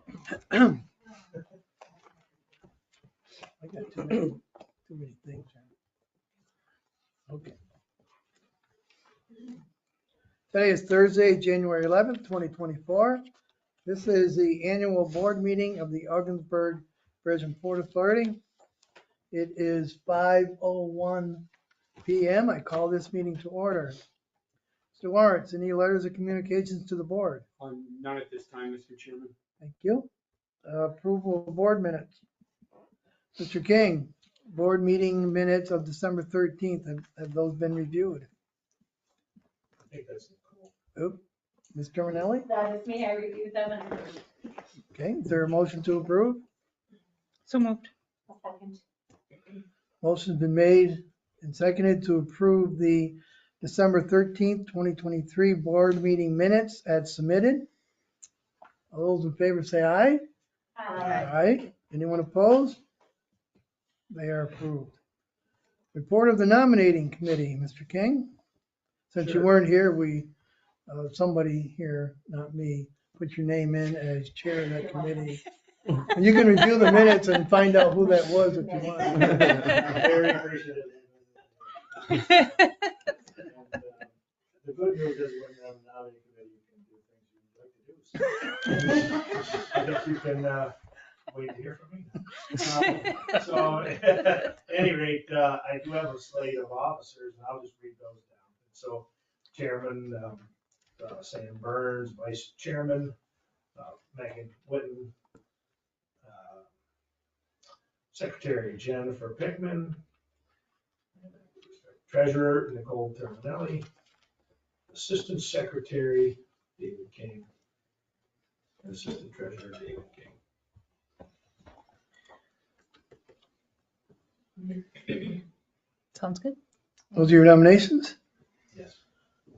I got too many things. Okay. Today is Thursday, January 11th, 2024. This is the annual board meeting of the Ogdensburg Bridge and Port Authority. It is 5:01 p.m. I call this meeting to order. Mr. Lawrence, any letters of communications to the board? None at this time, Mr. Chairman. Thank you. Approval of board minutes. Mr. King, board meeting minutes of December 13th, have those been reviewed? I think that's cool. Oop, Ms. Terminelli? That is me, I reviewed them and Okay, is there a motion to approve? So moved. a second. Motion's been made and seconded to approve the December 13th, 2023 board meeting minutes as submitted. All those in favor say aye. Aye. Anyone opposed? They are approved. Report of the nominating committee, Mr. King. Since you Sure. weren't here, somebody here, not me, put your name in as chair of that committee. And you can review the minutes and find out who that was if you want. Very appreciative. And, the good news is when you're on the nominating committee, you can do things you'd like to do. So I guess you can wait to hear from me. So at any rate, I do have a slate of officers, and I'll just read those down. So Chairman Sam Burns, Vice Chairman Megan Whitten, Secretary Jennifer Pickman, Treasurer Nicole Terminelli, Assistant Secretary David King, and Assistant Treasurer David King. Sounds good. Those are your nominations? Yes.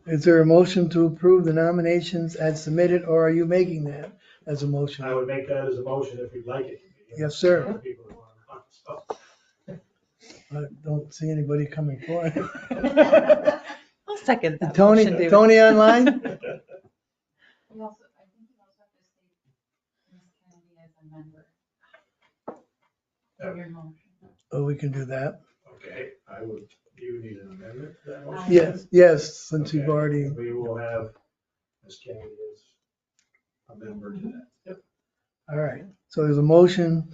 Is there a motion to approve the nominations as submitted, or are you making that as a motion? I would make that as a motion if you'd like it to be. Yes, sir. Other people that want to run, so. I don't see anybody coming forward. I'll second that. Tony, motion, David. Tony online? We also, I think you also have to state Ms. Kennedy as a member. Of your motion. Oh, we can do that. Okay, do you need an amendment to that motion? Yes, since you've Okay, already, we will have Ms. Kennedy as a member to that. Yep. all right. So there's a motion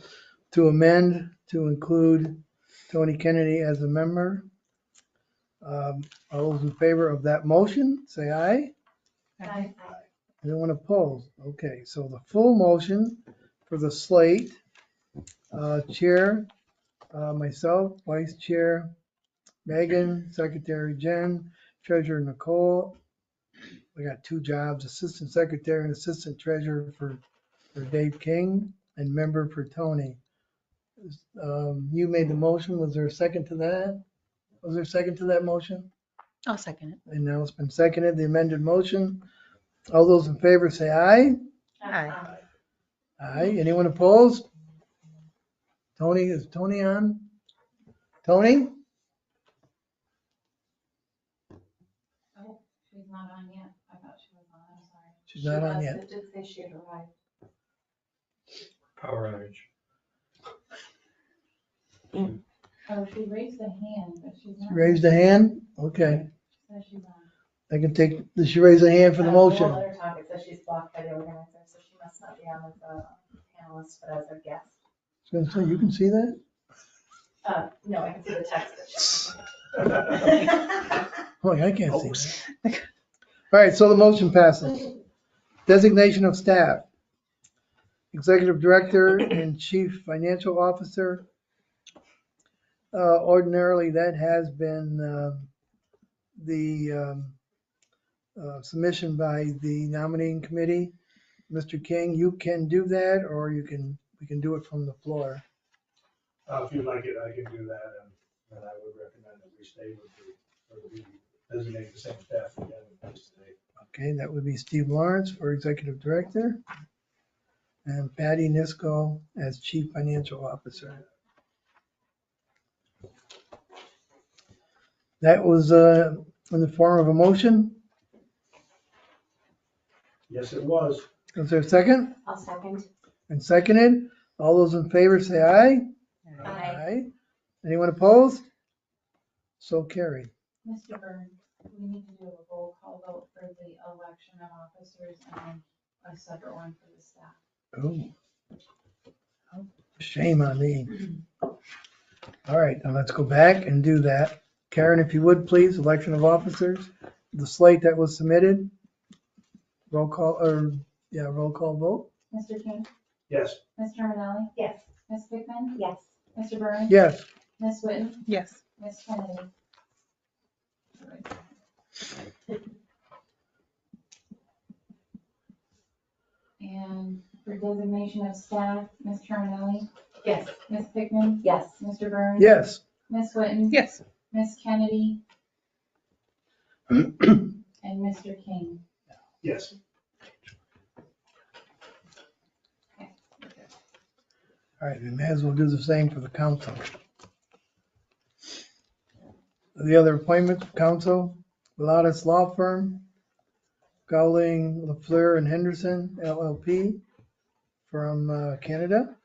to amend to include Tony Kennedy as a member. All those in favor of that motion, say aye. Aye. Anyone opposed? Okay, so the full motion for the slate, Chair, myself, Vice Chair Megan, Secretary Jen, Treasurer Nicole. We got two jobs, Assistant Secretary and Assistant Treasurer for Dave King, and member for Tony. You made the motion. Was there a second to that? Was there a second to that motion? I'll second it. And now it's been seconded, the amended motion. All those in favor say aye. Aye. Aye. Anyone opposed? Tony, is Tony on? Tony? Oh, she's not on yet. I thought she was on, I'm sorry. She's not on yet. It did say she had arrived. Power outage. Oh, she raised a hand, but she's She not. raised a hand? Okay. She says she's on. I can take, did she raise a hand for the We'll motion? let her talk. It says she's blocked by the organizer, so she must not be on as a panelist, but as a guest. So you can see that? No, I can see the text that she. Oh, I can't see that. All right, so the motion passes. Designation of staff. Executive Director and Chief Financial Officer. Ordinarily, that has been the submission by the nominating committee. Mr. King, you can do that, or we can do it from the floor. If you'd like it, I can do that, and I would recommend that we stay with or we designate the same staff we have in place today. Okay, that would be Steve Lawrence for Executive Director and Patty Nisco as Chief Financial Officer. That was in the form of a motion. Yes, it was. Is there a second? I'll second. and seconded. All those in favor say aye. Aye. Anyone opposed? So carried. Mr. Burns, we need to do a roll call vote for the election of officers and then a separate one for the staff. Ooh. Shame on me. All right, now let's go back and do that. Karen, if you would, please, election of officers, the slate that was submitted. Roll call, roll call vote. Mr. King, Yes. Ms. Terminelli? Yes. Ms. Pickman? Yes. Mr. Burns? Yes. Ms. Whitten? Yes. Ms. Kennedy? And for designation of staff, Ms. Terminelli? Yes. Ms. Pickman? Yes. Mr. Burns? Yes. Ms. Whitten? Yes. Ms. Kennedy? And Mr. King? Yes. All right, we may as well do the same for the council. The other appointments, council, Pilatus Law Firm, Gowling, LaFleur and Henderson LLP from Canada.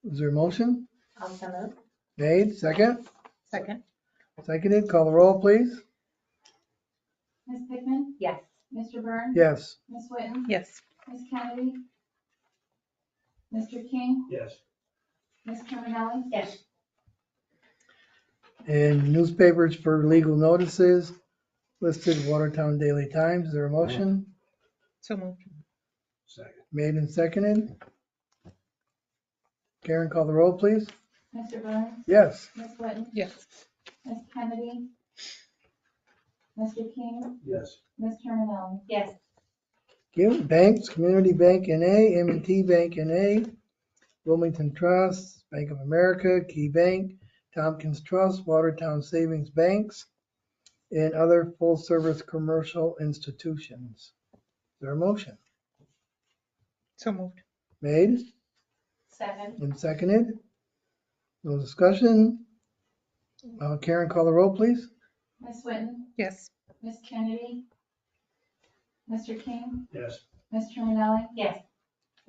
Is there a motion? Also move. Made, second, Second. seconded, call the roll, please. Ms. Pickman? Yes. Mr. Burns? Yes. Ms. Whitten? Yes. Ms. Kennedy? Mr. King? Yes. Ms. Terminelli? Yes. And newspapers for legal notices listed Watertown Daily Times. Is there a motion? So moved. Second. Made and seconded. Karen, call the roll, please. Mr. Burns? Yes. Ms. Whitten? Yes. Ms. Kennedy? Mr. King? Yes. Ms. Terminelli? Yes. Banks, Community Bank NA, M&T Bank NA, Wilmington Trust, Bank of America, Key Bank, Tompkins Trust, Watertown Savings Banks, and other full-service commercial institutions. Is there a motion? So moved. Made Second. and seconded. No discussion. Karen, call the roll, please. Ms. Whitten? Yes. Ms. Kennedy? Mr. King? Yes. Ms. Terminelli? Yes.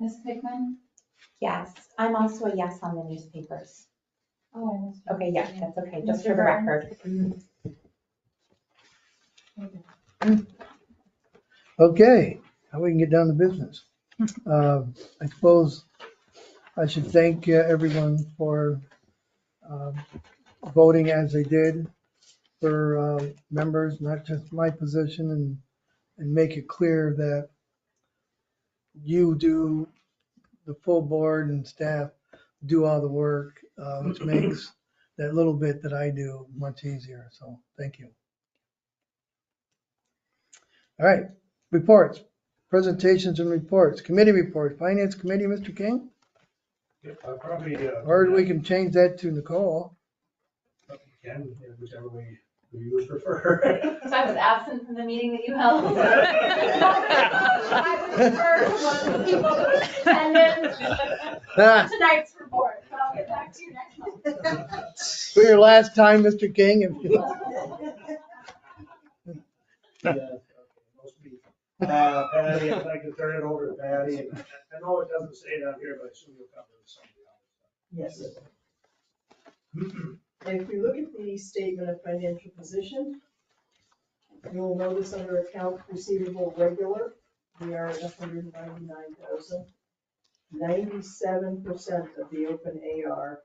Ms. Pickman? Yes. I'm also a yes on the newspapers. Oh, I missed. you. Okay, yeah, that's okay, just for Mr. the Burns? record. Okay, now we can get down to business. I suppose I should thank everyone for voting as they did for members, not just my position, and make it clear that you do, the full board and staff do all the work, which makes that little bit that I do much easier. So thank you. All right, reports, presentations and reports, committee report, Finance Committee, Mr. King? Probably. Or we can change that to Nicole. Can, whichever way you would prefer. So I was absent from the meeting that you held. I was first one of the people that was attended tonight's report, but I'll get back to you next month. For your last time, Mr. King, if you. Yeah, most people. Patty, I'd like to turn it over to Patty. And I know it doesn't say it on here, but I assume you'll cover something else. Yes. If you look at the statement of financial position, you'll notice under account receivable regular, we are at 199,000. 97% of the open AR,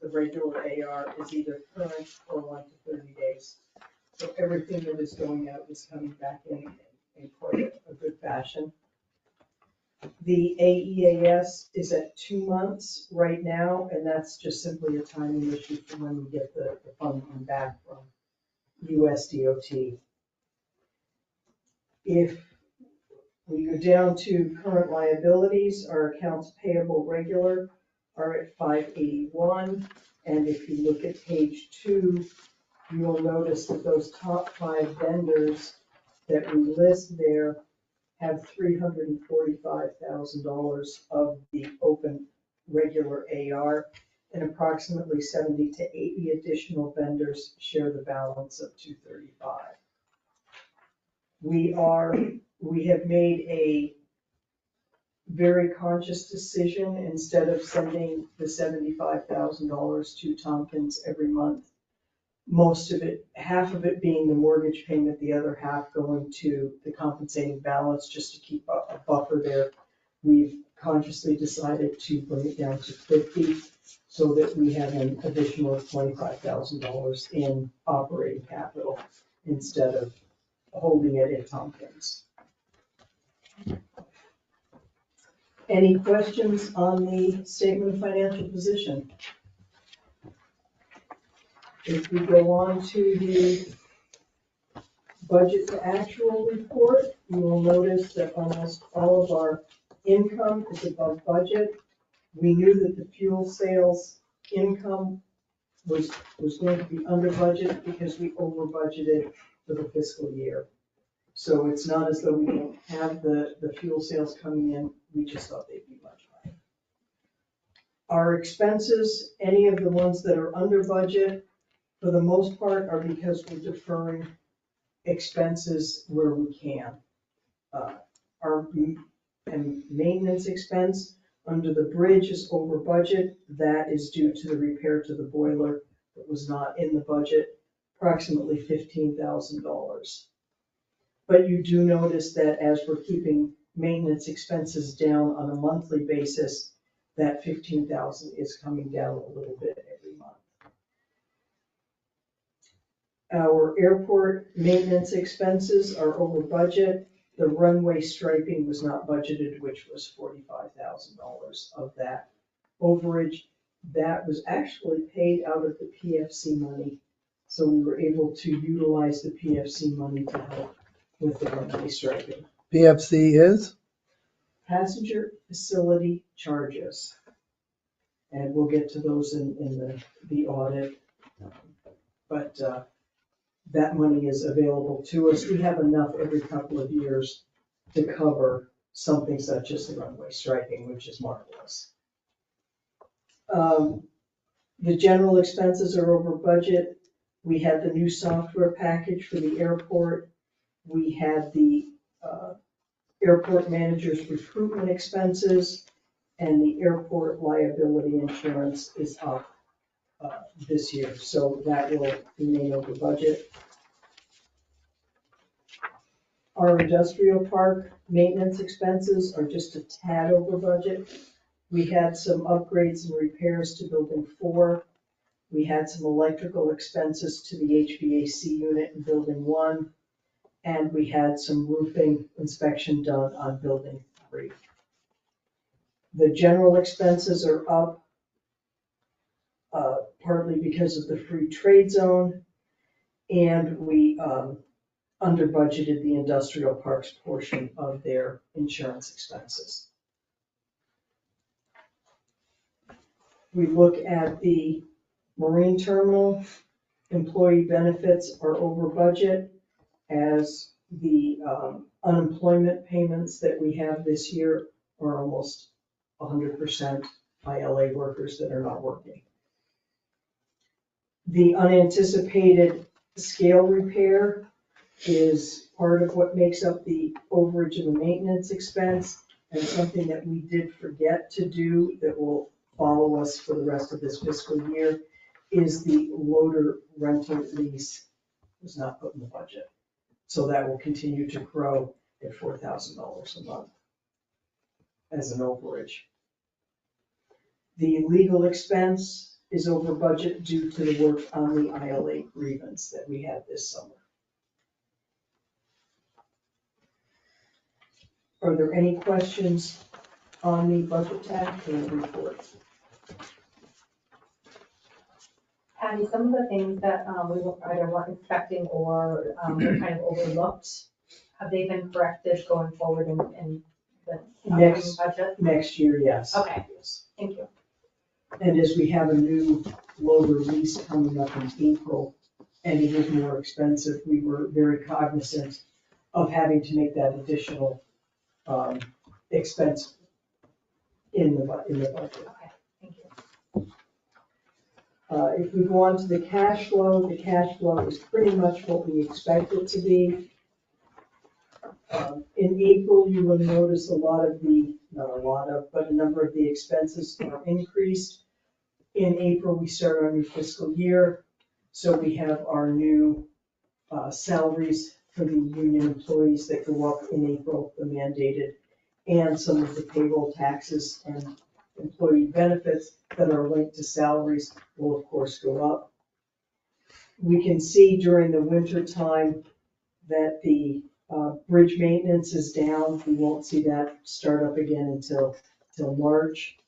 the regular AR, is either current or 1 to 30 days. So everything that is going out is coming back in quite a good fashion. The AEAS is at 2 months right now, and that's just simply a timing issue for when we get the funding back from USDOT. If we go down to current liabilities, our accounts payable regular are at 581. And if you look at page 2, you will notice that those top 5 vendors that we list there have $345,000 of the open regular AR, and approximately 70 to 80 additional vendors share the balance of 235. We have made a very conscious decision, instead of sending the $75,000 to Tompkins every month, most of it, half of it being the mortgage payment, the other half going to the compensating balance, just to keep a buffer there. We've consciously decided to bring it down to 50, so that we have an additional $25,000 in operating capital instead of holding it in Tompkins. Any questions on the statement of financial position? If we go on to the budget to actual report, you will notice that almost all of our income is above budget. We knew that the fuel sales income was going to be under budget because we over budgeted for the fiscal year. So it's not as though we don't have the fuel sales coming in, we just thought they'd be much higher. Our expenses, any of the ones that are under budget, for the most part, are because we're deferring expenses where we can. Our maintenance expense under the bridge is over budget. That is due to the repair to the boiler that was not in the budget, approximately $15,000. But you do notice that as we're keeping maintenance expenses down on a monthly basis, that $15,000 is coming down a little bit every month. Our airport maintenance expenses are over budget. The runway striping was not budgeted, which was $45,000 of that overage. That was actually paid out of the PFC money. So we were able to utilize the PFC money to help with the runway striping. PFC is? Passenger facility charges. And we'll get to those in the audit. But that money is available to us. We have enough every couple of years to cover something such as the runway striping, which is marvelous. The general expenses are over budget. We had the new software package for the airport. We had the airport manager's recruitment expenses, and the airport liability insurance is up this year, so that will remain over budget. Our industrial park maintenance expenses are just a tad over budget. We had some upgrades and repairs to building 4. We had some electrical expenses to the HVAC unit in building 1. And we had some roofing inspection done on building 3. The general expenses are up, partly because of the free trade zone, and we under budgeted the industrial parks portion of their insurance expenses. We look at the marine terminal, employee benefits are over budget, as the unemployment payments that we have this year are almost 100% ILA workers that are not working. The unanticipated scale repair is part of what makes up the overage of the maintenance expense, and something that we did forget to do that will follow us for the rest of this fiscal year is the loader rental lease was not put in the budget. So that will continue to grow at $4,000 a month as an overage. The legal expense is over budget due to the work on the ILA grievance that we had this summer. Are there any questions on the budget tab or the report? Patty, some of the things that we either weren't expecting or were kind of overlooked, have they been corrected going forward in the upcoming budget? Next year, yes. Okay. Yes. Thank you. And as we have a new loader lease coming up in April, and it is more expensive, we were very cognizant of having to make that additional expense in the budget. Okay, thank you. If we go on to the cash flow is pretty much what we expect it to be. In April, you will notice a lot of the, not a lot of, but a number of the expenses are increased. In April, we start our new fiscal year, so we have our new salaries for the union employees that go up in April, the mandated, and some of the payroll taxes and employee benefits that are linked to salaries will of course go up. We can see during the winter time that the bridge maintenance is down. We won't see that start up again until March.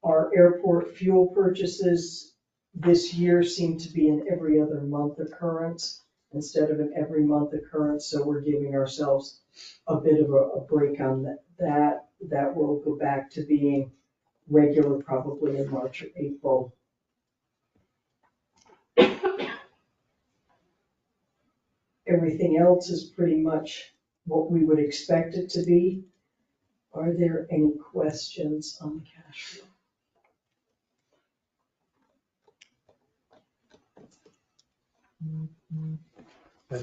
Our airport fuel purchases this year seem to be an every other month occurrence instead of an every month occurrence, so we're giving ourselves a bit of a break on that. That will go back to being regular probably in March or April. Everything else is pretty much what we would expect it to be. Are there any questions on the cash flow?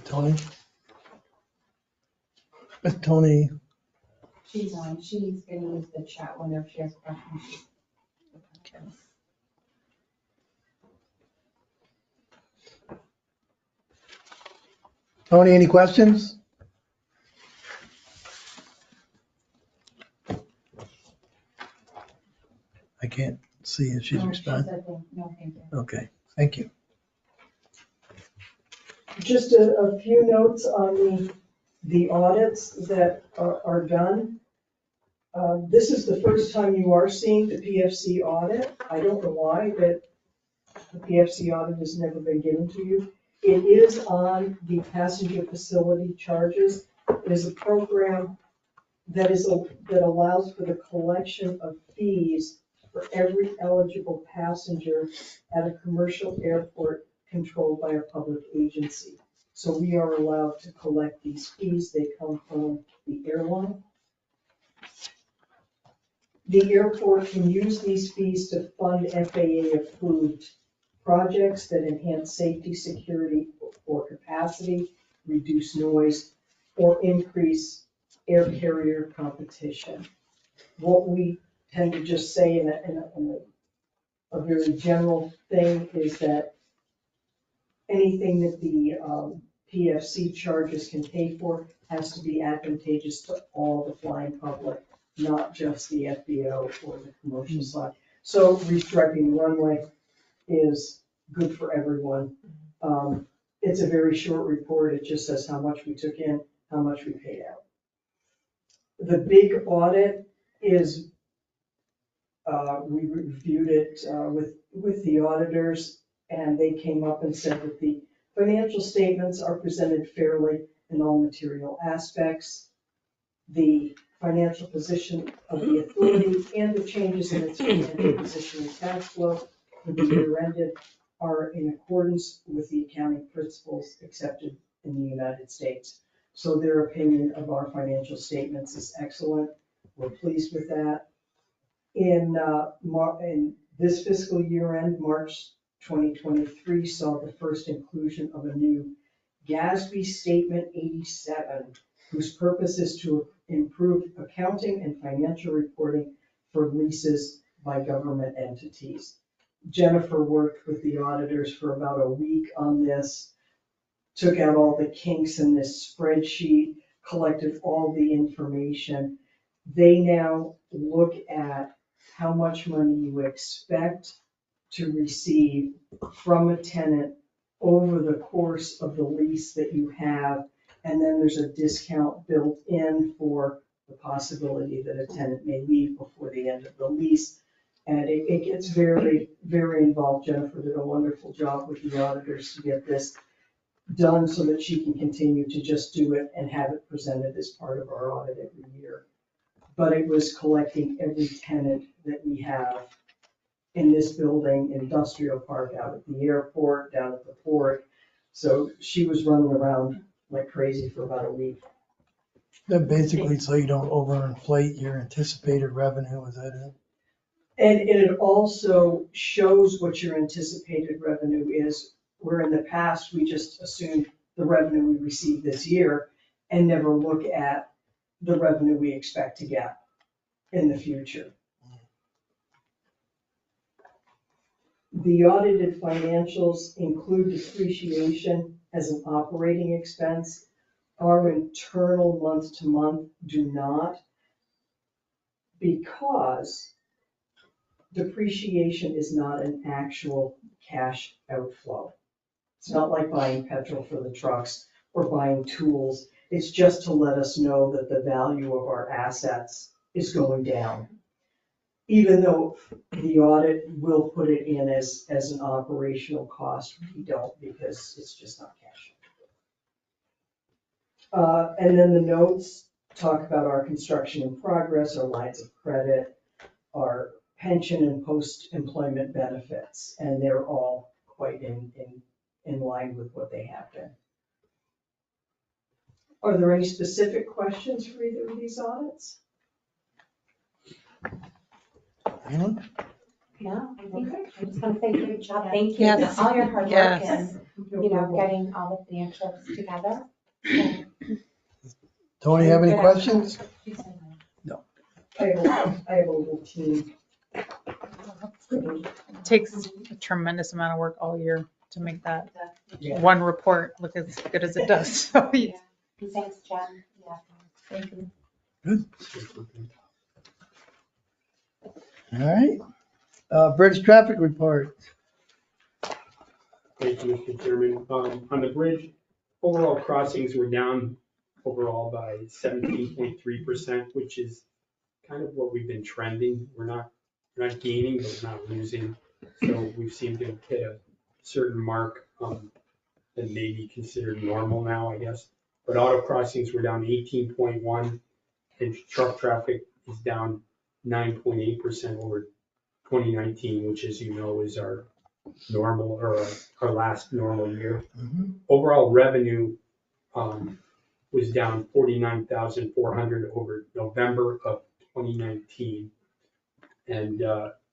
Tony? Tony, She's on, she's gonna use the chat whenever she has questions. Tony, any questions? I can't see if she's No, she responding. said no, thank you. Okay, thank you. Just a few notes on the audits that are done. This is the first time you are seeing the PFC audit. I don't know why, but the PFC audit has never been given to you. It is on the passenger facility charges. It is a program that allows for the collection of fees for every eligible passenger at a commercial airport controlled by a public agency. So we are allowed to collect these fees. They come from the airline. The airport can use these fees to fund FAA-approved projects that enhance safety, security, or capacity, reduce noise, or increase air carrier competition. What we tend to just say in a very general thing is that anything that the PFC charges can pay for has to be advantageous to all the flying public, not just the FBO or the commercial side. So restriping the runway is good for everyone. It's a very short report. It just says how much we took in, how much we paid out. The big audit is, we reviewed it with the auditors, and they came up and said that the financial statements are presented fairly in all material aspects. The financial position of the authority and the changes in its financial position and cash flow for the year ended are in accordance with the accounting principles accepted in the United States. So their opinion of our financial statements is excellent. We're pleased with that. In this fiscal year end, March 2023 saw the first inclusion of a new GASB Statement 87, whose purpose is to improve accounting and financial reporting for leases by government entities. Jennifer worked with the auditors for about a week on this, took out all the kinks in this spreadsheet, collected all the information. They now look at how much money you expect to receive from a tenant over the course of the lease that you have. And then there's a discount built in for the possibility that a tenant may leave before the end of the lease. And it gets very, very involved. Jennifer did a wonderful job with the auditors to get this done so that she can continue to just do it and have it presented as part of our audit every year. But it was collecting every tenant that we have in this building, industrial park, out at the airport, down at the port. So she was running around like crazy for about a week. That basically so you don't overinflate your anticipated revenue, is that it? And it also shows what your anticipated revenue is, where in the past, we just assumed the revenue we received this year, and never look at the revenue we expect to get in the future. The audited financials include depreciation as an operating expense. Our internal month-to-month do not, because depreciation is not an actual cash outflow. It's not like buying petrol for the trucks or buying tools. It's just to let us know that the value of our assets is going down. Even though the audit will put it in as an operational cost, we don't, because it's just not cash. And then the notes talk about our construction in progress, our lines of credit, our pension and post-employment benefits, and they're all quite in line with what they have been. Are there any specific questions for either of these audits? Anyone? No, I think, I just want to say good job. Thank you Yes. for all your hard work Yes. and, you know, getting all the financials together. Tony, have any questions? I have a little team. It takes a tremendous amount of work all year to make that Yeah. one report look as good as it does. So, Yeah. Thanks, Jen. Yeah. thank you. All right. Bridge traffic report. Thank you, Mr. Chairman. On the bridge, overall crossings were down overall by 17.3%, which is kind of what we've been trending. We're not gaining, but we're not losing. So we seem to have hit a certain mark that may be considered normal now, I guess. But auto crossings were down 18.1, and truck traffic is down 9.8% over 2019, which, as you know, is our normal, or our last normal year. Overall revenue was down 49,400 over November of 2019. And,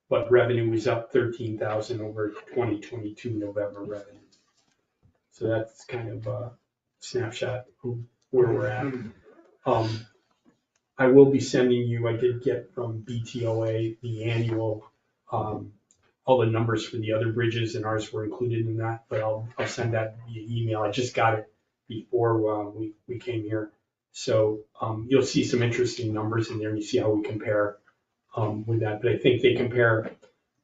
but revenue was up 13,000 over 2022 November revenue. So that's kind of a snapshot of where we're at. I will be sending you, I did get from BTOA, the annual, all the numbers for the other bridges, and ours were included in that, but I'll send that via email. I just got it before we came here. So you'll see some interesting numbers in there, and you see how we compare with that. But I think they compare,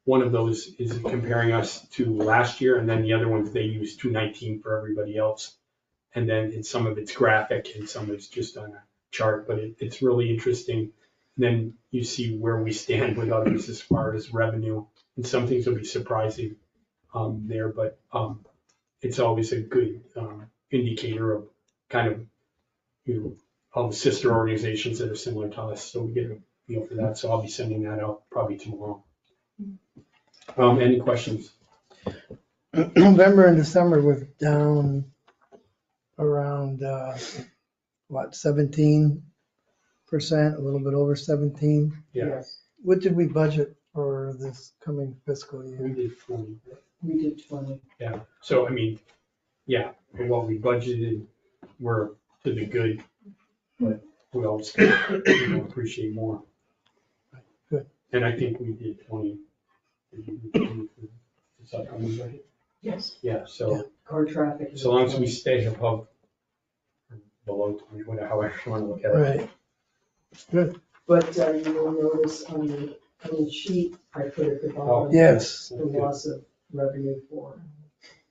one of those is comparing us to last year, and then the other ones, they use 2019 for everybody else. And then in some of it's graphic and some of it's just on a chart, but it's really interesting. And then you see where we stand with others as far as revenue, and some things will be surprising there, but it's always a good indicator of kind of, you know, all the sister organizations that are similar to us, so we get a feel for that. So I'll be sending that out probably tomorrow. Any questions? November and December was down around, 17%, a little bit over 17. Yeah, Yes, What did we budget for this coming fiscal we year? did 20. we did 20. Yeah, so I mean, yeah, and what we budgeted, we're to the good, but we always appreciate more. Good. And I think we did 20. Did you do 20 for this upcoming budget? Yes. Yeah, so Car traffic. is so long as we 20. stay above, or below 20, whatever, however you want to look at it. Right. Good. But you will notice on the sheet, I put at the bottom. Yes. The loss of revenue for,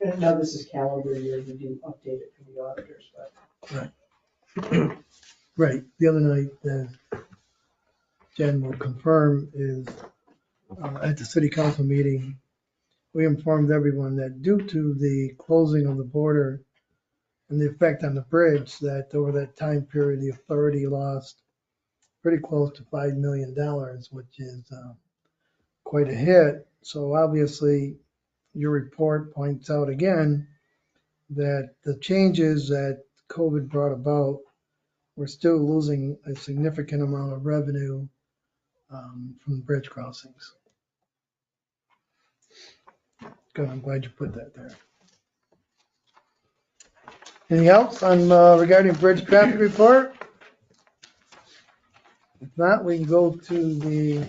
and now this is calendar year, we do update it for the auditors, but. Right. The other night, Jen will confirm, is at the city council meeting, we informed everyone that due to the closing of the border and the effect on the bridge, that over that time period, the authority lost pretty close to $5 million, which is quite a hit. So obviously, your report points out again that the changes that COVID brought about, we're still losing a significant amount of revenue from bridge crossings. Good, I'm glad you put that there. Anything else on regarding bridge traffic report? If not, we can go to the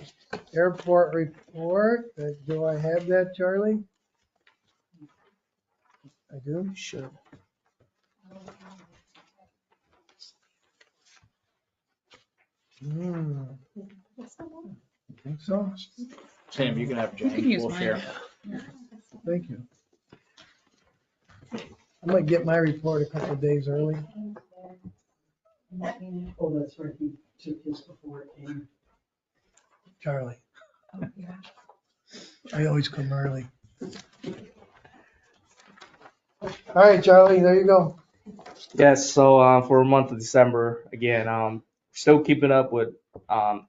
airport report. Do I have that, Charlie? I do. Should. I think so. Sam, you can have You can Jane. use We'll mine. share. Thank you. I might get my report a couple of days early. Oh, that's right, he took his before it came. Charlie. I always come early. All right, Charlie, there you go. Yes, so for the month of December, again, still keeping up with, from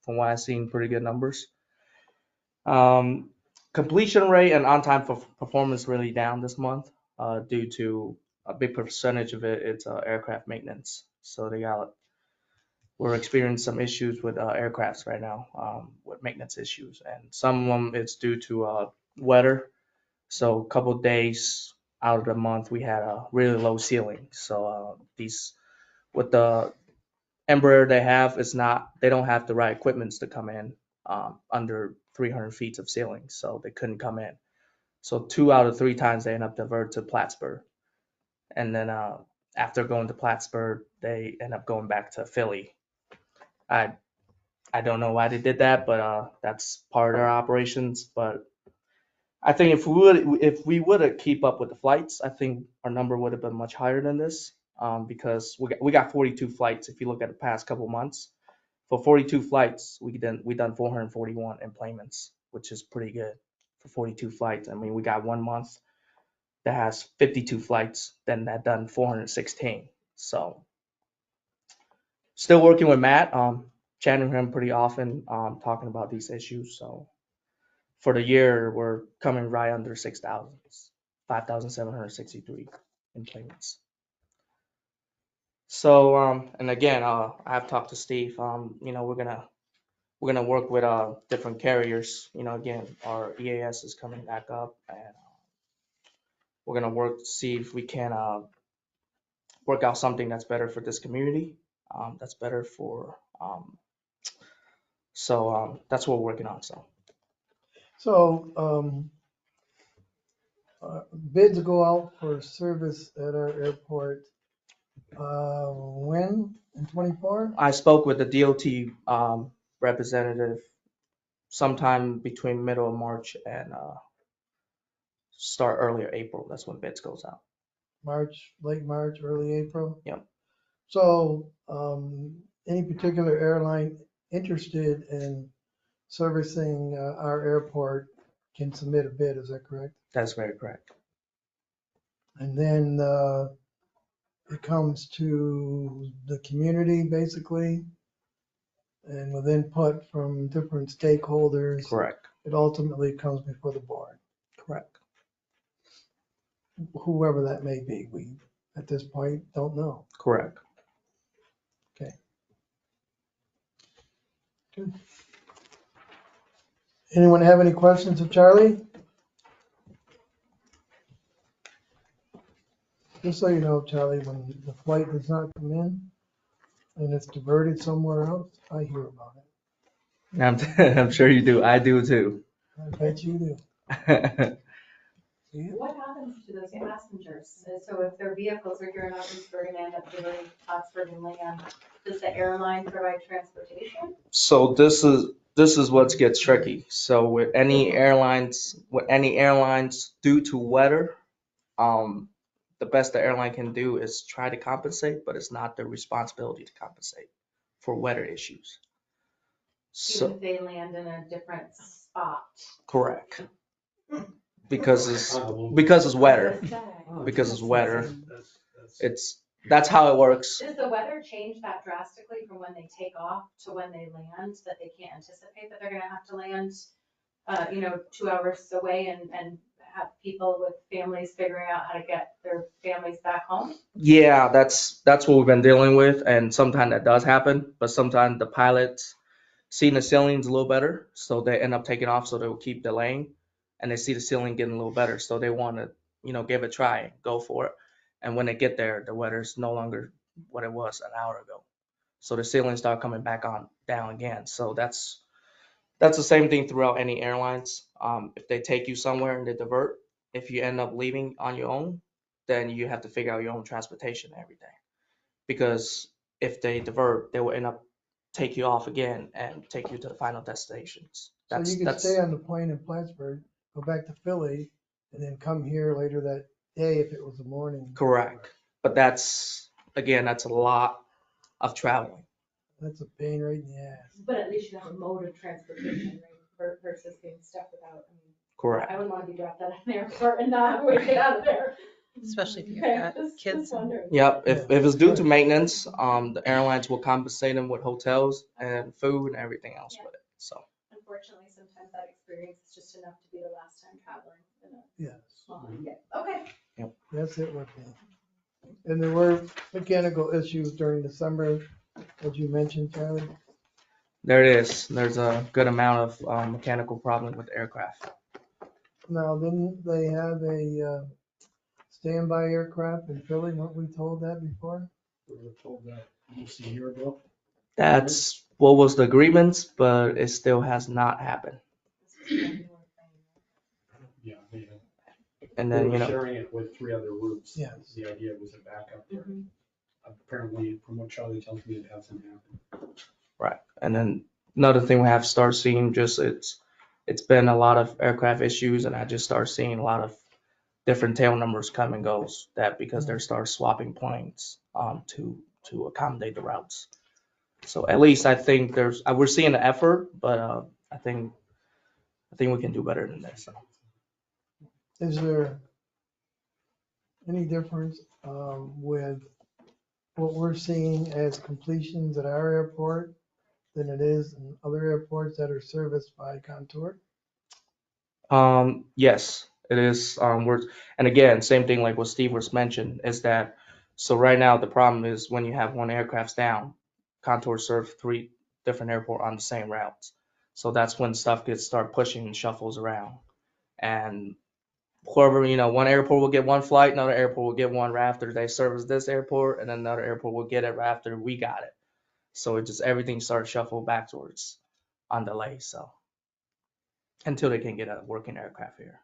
what I've seen, pretty good numbers. Completion rate and on-time performance really down this month due to a big percentage of it's aircraft maintenance. So we're experiencing some issues with aircrafts right now, with maintenance issues, and some of them it's due to weather. So a couple of days out of the month we had a really low ceiling. So these with the Embraer they don't have the right equipments to come in under 300 feet of ceiling, so they couldn't come in. So 2 out of 3 times they end up divert to Plattsburgh, and then after going to Plattsburgh, they end up going back to Philly. I don't know why they did that, but that's part of their operations. But I think if we would have keep up with the flights, I think our number would have been much higher than this. Because we got 42 flights. If you look at the past couple months, for 42 flights, we done 441 enplanements, which is pretty good for 42 flights. I mean, we got 1 month that has 52 flights, then that done 416. So still working with Matt, chatting with him pretty often, talking about these issues. So for the year, we're coming right under 6,000, 5,763 enplanements. So and again, I've talked to Steve. We're gonna work with different carriers. Again, our EAS is coming back up, and we're gonna work to see if we can work out something that's better for this community. That's better for that's what we're working on. So bids go out for service at our airport. When? In 24? I spoke with the DOT representative sometime between middle of March and start earlier April. That's when bids goes out. March, late March, early April? Yep. So any particular airline interested in servicing our airport can submit a bid, is that correct? That's very correct. And then it comes to the community basically, and with input from different stakeholders, Correct. it ultimately comes before the board, Correct. whoever that may be. We, at this point, don't know. Correct. Okay. Good. Anyone have any questions of Charlie? Just so you know, Charlie, when the flight does not come in and it's diverted somewhere else, I hear about it. I'm sure you do. I do too. I bet you do. Yeah. What happens to those passengers? So if their vehicles are here in Augsburg and end up diverting to Plattsburgh and land, does the airline provide transportation? So this is what gets tricky. So with any airlines due to weather, the best the airline can do is try to compensate, but it's not their responsibility to compensate for weather issues. Even So if they land in a different spot? correct. Because it's weather. Because it's weather. That's how it works. Does the weather change that drastically from when they take off to when they land, that they can't anticipate that they're gonna have to land, 2 hours away and have people with families figuring out how to get their families back home? Yeah, that's what we've been dealing with, and sometimes that does happen, but sometimes the pilots see the ceiling's a little better, so they end up taking off, so they'll keep delaying, and they see the ceiling getting a little better, so they want to, give it a try, go for it. And when they get there, the weather's no longer what it was an hour ago. So the ceilings start coming back on down again. So that's the same thing throughout any airlines. If they take you somewhere and they divert, if you end up leaving on your own, then you have to figure out your own transportation and everything. Because if they divert, they will end up take you off again and take you to the final destinations. So you could stay on the plane in Plattsburgh, go back to Philly, and then come here later that day if it was the morning. correct. But that's a lot of traveling. That's a pain right in the ass. But at least you have a mode of transportation, right, versus being stuck without, I mean, Correct. I wouldn't want to be dropped at an airport and not have a way to get out of there. Especially if you've Okay, got just kids. wondering. Yep. If it's due to maintenance, the airlines will compensate them with hotels and food and everything else with it. So. Unfortunately, sometimes that experience is just enough to be the last time traveling. Yes, Okay. that's it with me. And there were mechanical issues during December, as you mentioned, Charlie. There it is. There's a good amount of mechanical problems with aircraft. Now, didn't they have a standby aircraft in Philly? Weren't we told that before? We were told that almost a year ago. That's what was the agreements, but it still has not happened. Yeah, they And they then, were sharing it with 3 other routes. Yes. The idea was a backup. Apparently, from what Charlie tells me, it hasn't happened. right. And then another thing we have to start seeing, just it's been a lot of aircraft issues, and I just start seeing a lot of different tail numbers come and goes. That because they start swapping planes to accommodate the routes. So at least I think we're seeing the effort, but I think we can do better than this. So. Is there any difference with what we're seeing as completions at our airport than it is in other airports that are serviced by Contour? Yes, it is. And again, same thing like what Steve was mentioned is that, so right now the problem is when you have one aircraft's down, Contour serves 3 different airports on the same routes. So that's when stuff gets start pushing and shuffles around. And whoever, one airport will get one flight, another airport will get one right after they service this airport, and then another airport will get it right after we got it. So it just everything starts shuffled backwards on delay. So until they can get a working aircraft here.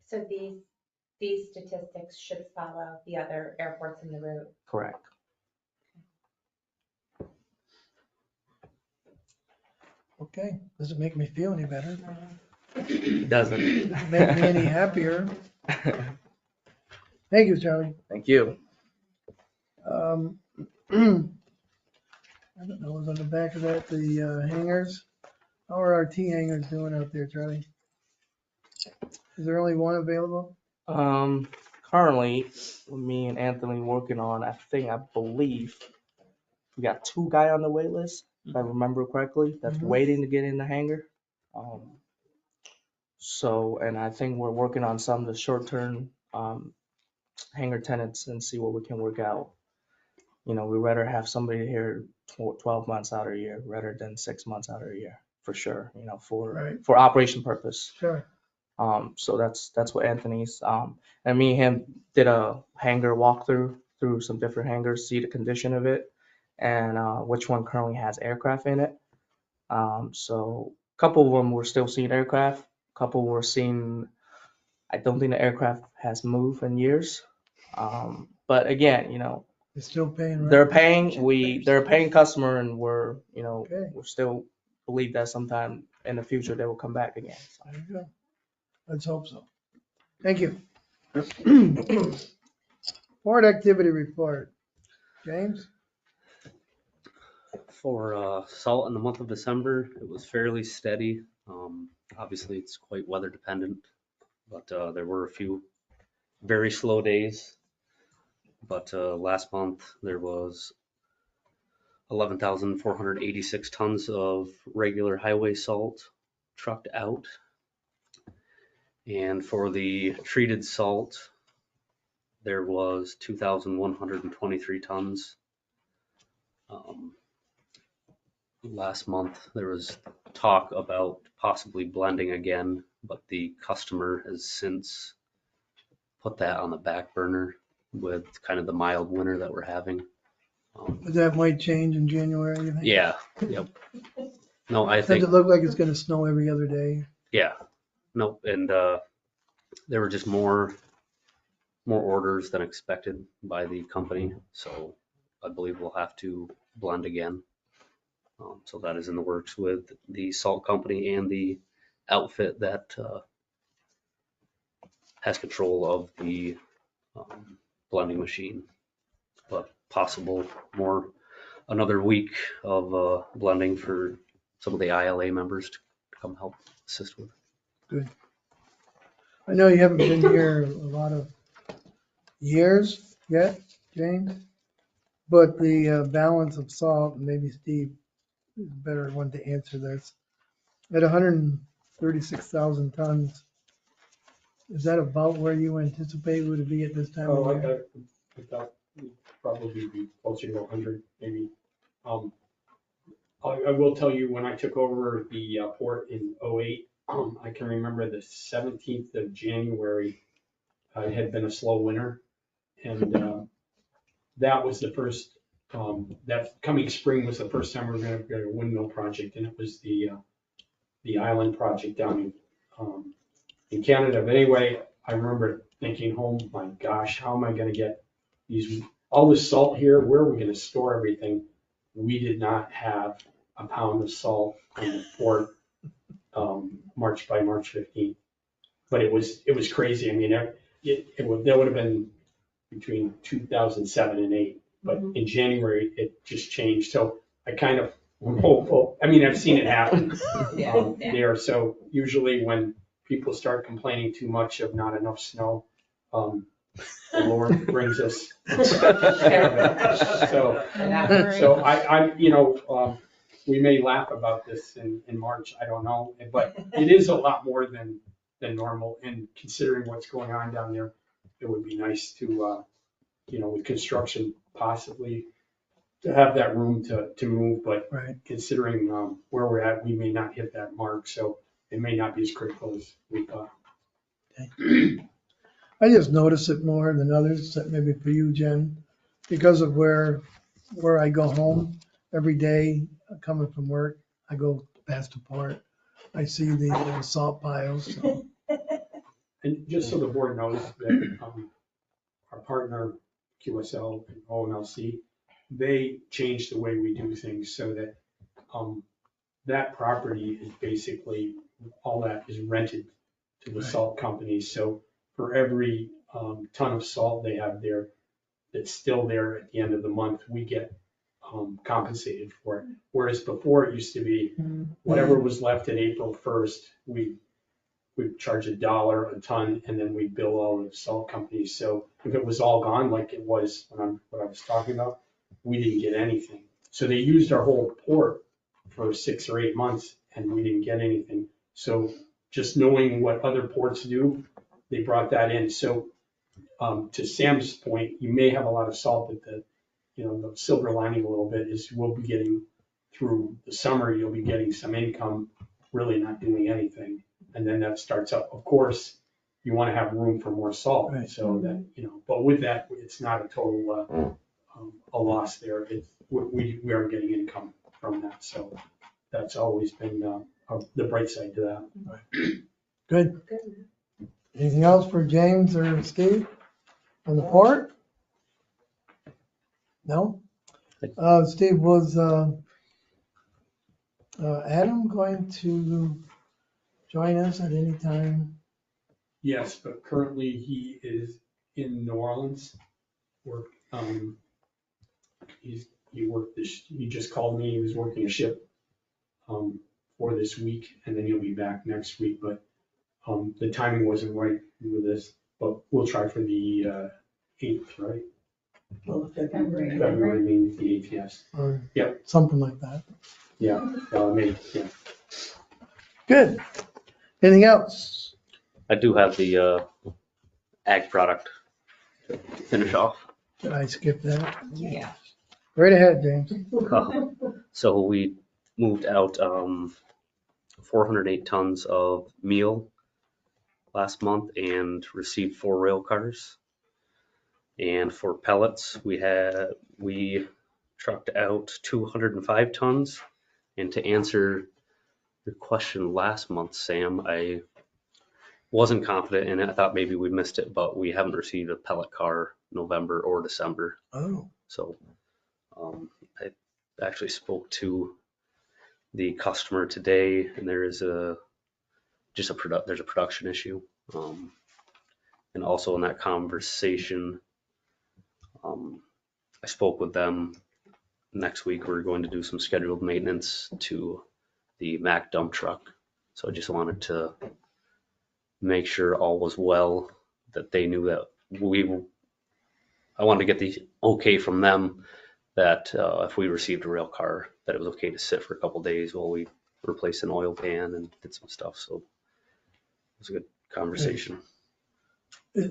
So these statistics should follow the other airports in the route. Correct. Okay, does it make me feel any better? It doesn't. Does it make me any happier? Thank you, Charlie. Thank you. I don't know, was on the back of that, the hangars? How are our T hangars doing out there, Charlie? Is there only one available? Currently, me and Anthony working on, I believe we got 2 guys on the wait list, if I remember correctly, that's waiting to get in the hangar. So, and I think we're working on some of the short-term hangar tenants and see what we can work out. We'd rather have somebody here 12 months out of a year rather than 6 months out of a year, for sure, for operation purpose. Sure. So that's what Anthony's, and me and him did a hangar walkthrough through some different hangars, see the condition of it and which one currently has aircraft in it. So a couple of them we're still seeing aircraft, a couple we're seeing, I don't think the aircraft has moved in years. But again, They're still paying rent? they're a paying customer, and we're Okay. we still believe that sometime in the future they will come back again. So. There you go. Let's hope so. Thank you. Board activity report. James? For salt in the month of December, it was fairly steady. Obviously, it's quite weather dependent, but there were a few very slow days. But last month, there was 11,486 tons of regular highway salt trucked out. And for the treated salt, there was 2,123 tons. Last month, there was talk about possibly blending again, but the customer has since put that on the back burner. with kind of the mild winter that we're having. But that might change in January, you think? Yeah, yep. No, I Does think, it look like it's gonna snow every other day? yeah, no, and there were just more orders than expected by the company, so I believe we'll have to blend again. So that is in the works with the salt company and the outfit that has control of the blending machine. But possible another week of blending for some of the ILA members to come help assist with. Good. I know you haven't been here a lot of years yet, James, but the balance of salt, and maybe Steve is a better one to answer this. At 136,000 tons, is that about where you anticipate would it be at this time Oh, of year? I thought we'd probably be closer to 100, maybe. I will tell you, when I took over the port in '08, I can remember the 17th of January, it had been a slow winter. And that was the first, that coming spring was the first time we were going to get a windmill project, and it was the island project down in Canada. But anyway, I remember thinking, oh my gosh, how am I going to get all this salt here? Where are we going to store everything? We did not have a pound of salt on the port March 15th. But it was crazy. I mean, there would have been between 2007 and 8, but in January it just changed. So I kind of am hopeful. I mean, I've seen it happen there. So usually when people start complaining too much of not enough snow, the Lord brings us. So I we may laugh about this in March, I don't know, but it is a lot more than normal. And considering what's going on down there, it would be nice to, with construction possibly to have that room to move, but Right. considering where we're at, we may not hit that mark. So it may not be as critical as we thought. I just notice it more than others, except maybe for you, Jen, because of where I go home every day, coming from work. I go past the port. I see the little salt piles. So. And just so the board knows that our partner, QSL and OMLC, they changed the way we do things so that that property is basically, all that is rented to the salt companies. So for every ton of salt they have there that's still there at the end of the month, we get compensated for it. Whereas before it used to be whatever was left at April 1st, we charge $1 a ton, and then we bill all the salt companies. So if it was all gone, like it was what I was talking about, we didn't get anything. So they used our whole port for 6 or 8 months, and we didn't get anything. So just knowing what other ports do, they brought that in. So to Sam's point, you may have a lot of salt, but the silver lining a little bit is we'll be getting through the summer, you'll be getting some income, really not doing anything. And then that starts up. Of course, you want to have room for more salt. Right. So that, but with that, it's not a total a loss there. We are getting income from that. So that's always been the bright side to that. Right. Good. Anything else for James or Steve on the port? No? Steve, was Adam going to join us at any time? Yes, but currently he is in New Orleans. He just called me. He was working a ship for this week, and then he'll be back next week. But the timing wasn't right with this. But we'll try for the 8th, right? Well, February. February means the 8th, yes. Or Yep. something like that. Yeah, maybe, yeah. Good. Anything else? I do have the ag product to finish off. Did I skip that? Yeah. Right ahead, James. So we moved out 408 tons of meal last month and received 4 rail cars. And for pellets, we trucked out 205 tons. And to answer your question last month, Sam, I wasn't confident in it. I thought maybe we missed it, but we haven't received a pellet car November or December. Oh, So I actually spoke to the customer today, and there is there's a production issue. And also in that conversation, I spoke with them. Next week, we're going to do some scheduled maintenance to the Mack dump truck. So I just wanted to make sure all was well, that they knew that I wanted to get the okay from them that if we received a rail car, that it was okay to sit for a couple days while we replaced an oil pan and did some stuff. So it was a good conversation.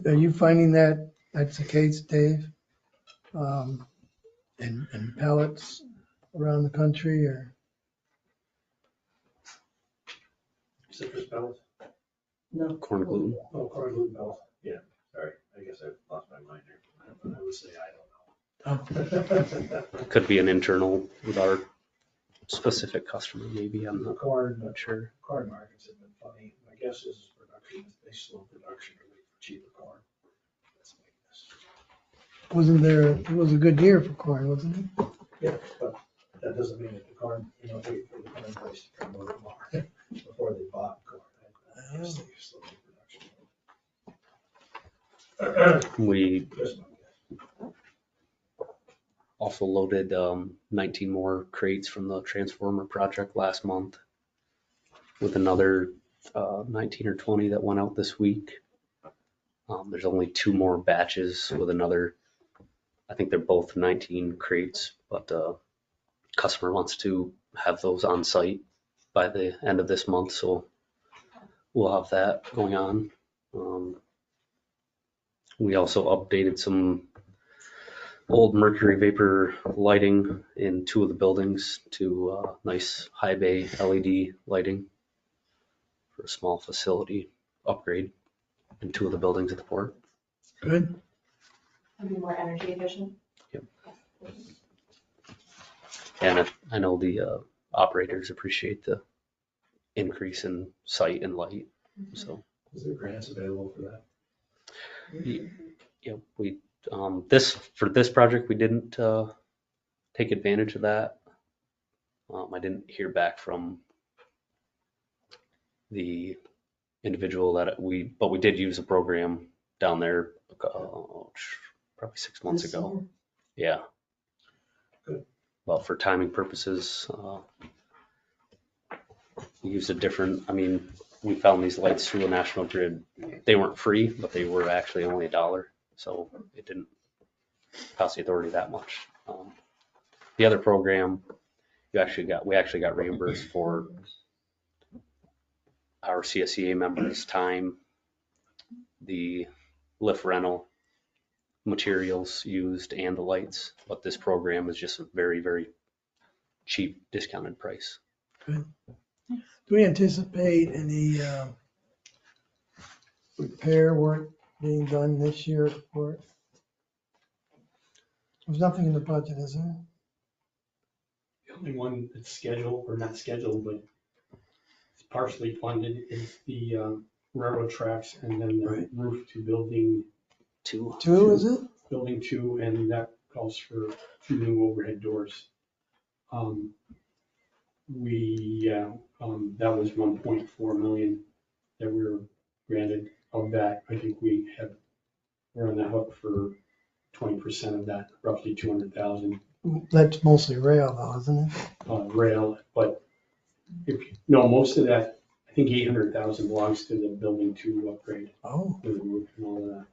are you finding that that's the case, Dave? In pellets around the country, or? Citrus pellets? No. Corn gluten. Oh, corn gluten pellets. Yeah, sorry. I guess I lost my mind there. I would say I don't know. It could be an internal with our specific customer, maybe. I'm not Corn sure. Corn markets have been funny. My guess is production, they slow production to wait for cheaper corn. That's my guess. Wasn't there, it was a good year for corn, wasn't it? Yeah, but that doesn't mean that the corn, wait for the corn price to come over more before they bought corn. I guess they slowed the production. We Just my guess. also loaded 19 more crates from the transformer project last month, with another 19 or 20 that went out this week. There's only 2 more batches with another, I think they're both 19 crates, but customer wants to have those on site by the end of this month, so we'll have that going on. We also updated some old mercury vapor lighting in 2 of the buildings to nice high bay LED lighting for a small facility upgrade in 2 of the buildings at the port. Good. It'll be more energy efficient. And I know the operators appreciate the increase in sight and light. So Is there grants available for that? yeah, we for this project we didn't take advantage of that. I didn't hear back from the individual but we did use a program down there probably 6 months ago. Yeah. Good. Well, for timing purposes, we used a different, we found these lights through a national grid. They weren't free, but they were actually only $1. So it didn't cost the authority that much. The other program, we actually got reimbursed for our CSEA members' time, the lift rental, materials used, and the lights. But this program is just a very, very cheap discounted price. Good. Do we anticipate any repair work being done this year at the port? There's nothing in the budget, is there? The only one that's scheduled, or not scheduled, but it's partially funded is the railroad tracks and then the Right. roof to building 2. Two, is it? building 2, and that calls for 2 new overhead doors. That was 1.4 million that we were granted. Of that, I think we're on the hook for 20% of that, roughly 200,000 That's mostly rail though, isn't it? rail. But most of that, I think 800,000 belongs to the building 2 upgrade Oh, with the roof and all of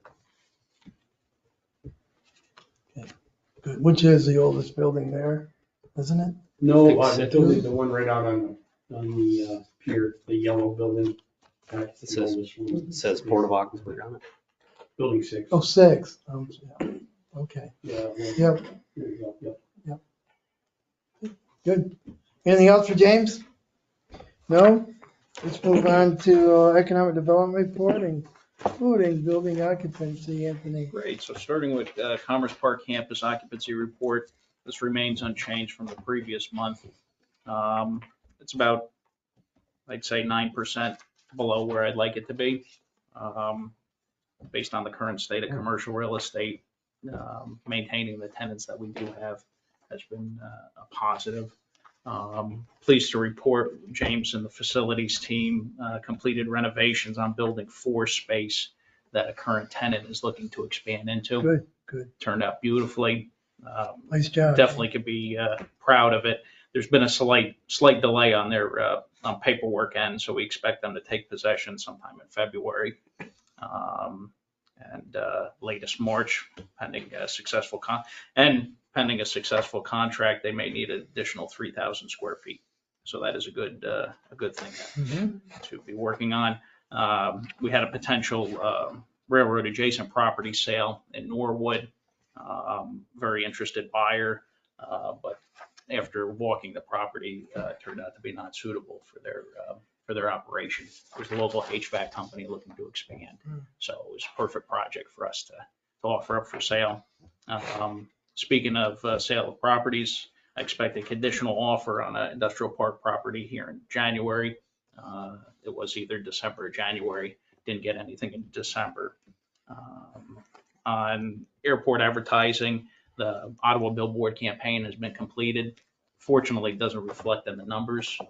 that. good. Which is the oldest building there, isn't it? No, Think the six. building, the one right out on the pier, the yellow building. That's the oldest one. It says Port of Augsburg on it. Building 6. Oh, 6. Yeah. Okay, Yeah. Well, yep, there you go, yep. good. Anything else for James? No? Let's move on to economic development report and Including building occupancy, Anthony. Great, so starting with Commerce Park campus occupancy report, this remains unchanged from the previous month. It's about, I'd say 9% below where I'd like it to be. Based on the current state of commercial real estate, maintaining the tenants that we do have has been a positive. Pleased to report James and the facilities team completed renovations on building 4 space that a current tenant is looking to expand into. Good, good. Turned out beautifully. Nice job. Definitely could be proud of it. There's been a slight delay on their on paperwork end, so we expect them to take possession sometime in February. And latest March, pending a successful pending a successful contract, they may need an additional 3,000 square feet. So that is a good thing to be working on. We had a potential railroad adjacent property sale in Norwood. Very interested buyer, but after walking the property, turned out to be not suitable for their operation. There's a local HVAC company looking to expand. So it was a perfect project for us to offer up for sale. Speaking of sale of properties, I expect a conditional offer on an industrial park property here in January. It was either December or January. Didn't get anything in December. On airport advertising, the Ottawa billboard campaign has been completed. Fortunately, it doesn't reflect in the numbers for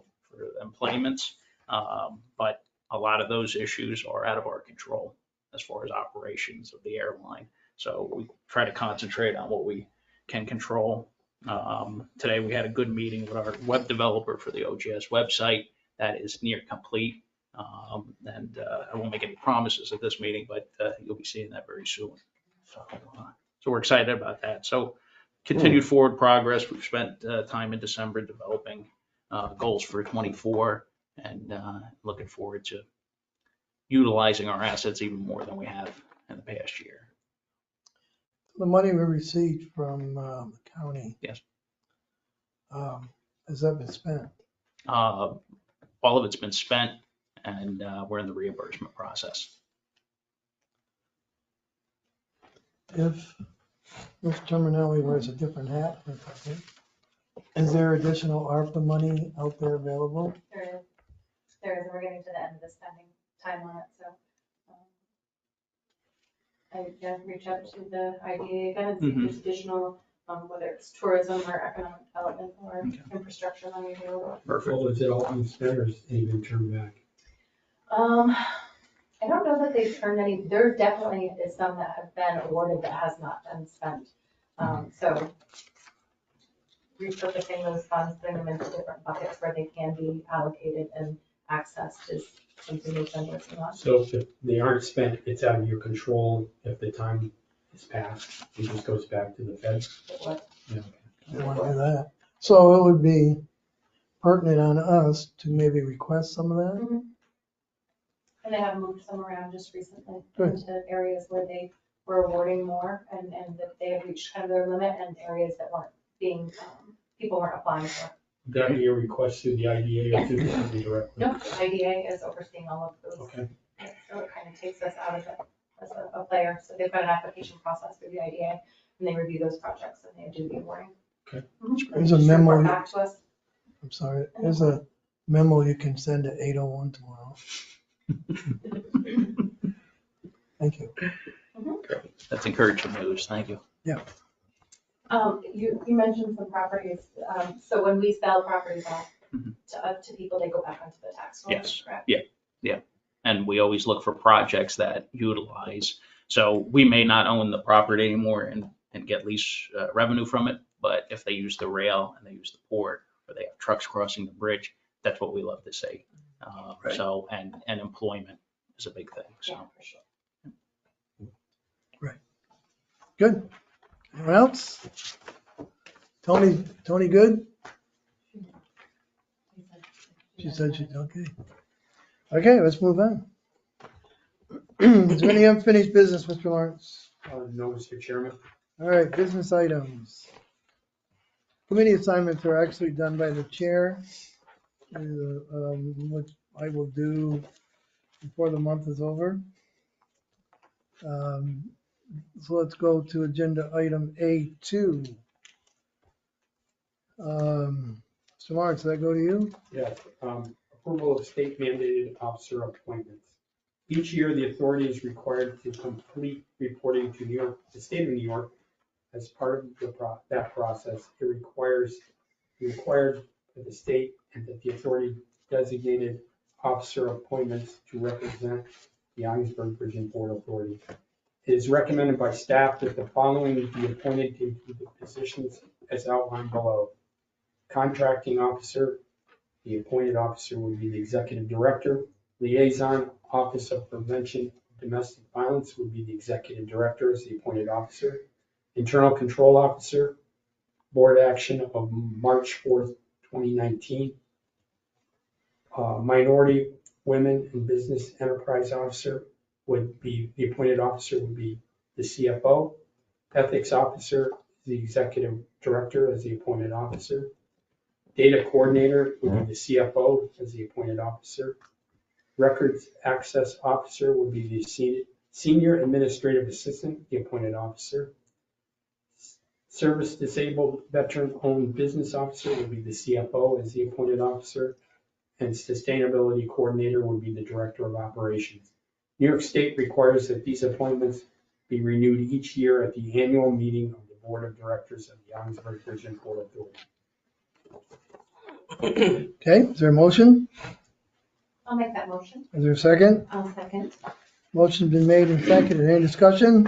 employments, but a lot of those issues are out of our control as far as operations of the airline. So we try to concentrate on what we can control. Today we had a good meeting with our web developer for the OGS website. That is near complete. And I won't make any promises at this meeting, but you'll be seeing that very soon. So we're excited about that. So continued forward progress. We've spent time in December developing goals for 24 and looking forward to utilizing our assets even more than we have in the past year. The money we received from the county. Yes. Has that been spent? All of it's been spent, and we're in the reimbursement process. If Mr. Terminelli wears a different hat, is there additional ARPA money out there available? There is, we're getting to the end of the spending time on it, so. I just reach out to the IDA again and see if there's additional, whether it's tourism or economic development or infrastructure money available. Perfect. Well, is it all been spent or is anything turned back? I don't know that they've turned any, there definitely is some that have been awarded that has not been spent. So repurposing those funds, putting them into different buckets where they can be allocated and accessed is something we've been working on. So if they aren't spent, it's out of your control. If the time is passed, it just goes back to the feds. Yeah, okay. They want to do that. So it would be pertinent on us to maybe request some of that? Mm-hmm. And they have moved some around just recently Good. into areas where they were awarding more and that they had reached kind of their limit and areas that weren't being, people weren't applying for. Would that be a request through the IDA or through the company directly? No, the IDA is overseeing all of those. Okay. So it kind of takes us out of it as a player. So they've got an application process through the IDA and they review those projects and they do the awarding. Okay. Mhm. There's a Just memo. report back to us. I'm sorry, there's a memo you can send at 8:01 tomorrow. Thank you. That's encouraging news. Thank you. You mentioned some properties. So when we sell properties off to people, they go back onto the tax roll. Yes. Correct? Yeah. And we always look for projects that utilize. So we may not own the property anymore and get lease revenue from it, but if they use the rail and they use the port or they have trucks crossing the bridge, that's what we love to see. Right. So, and employment is a big thing, so. Yeah, for sure. Good. Anyone else? Tony good? She said she's okay. Okay, let's move on. Is there any unfinished business, Mr. Lawrence? No, Mr. Chairman. All right, business items. Committee assignments are actually done by the chair, which I will do before the month is over. So let's go to agenda item A2. Mr. Marks, does that go to you? Yes, approval of state mandated officer appointments. Each year, the authority is required to complete reporting to New York, the state of New York. As part of that process, it required that the state and that the authority designated officer appointments to represent the Augsburg Bridge and Port Authority. It is recommended by staff that the following be appointed to the positions as outlined below. Contracting officer, the appointed officer would be the executive director. Liaison Office of Prevention of Domestic Violence would be the executive director as the appointed officer. Internal Control Officer, Board Action of March 4th, 2019. Minority, Women, and Business Enterprise Officer would be, the appointed officer would be the CFO. Ethics Officer, the Executive Director as the appointed officer. Data Coordinator would be the CFO as the appointed officer. Records Access Officer would be the Senior Administrative Assistant, the appointed officer. Service Disabled Veteran Owned Business Officer would be the CFO as the appointed officer. And Sustainability Coordinator would be the Director of Operations. New York State requires that these appointments be renewed each year at the annual meeting of the Board of Directors of the Augsburg Bridge and Port Authority. Okay, is there a motion? I'll make that motion. Is there a second? I'll second. Motion's been made and seconded. Any discussion?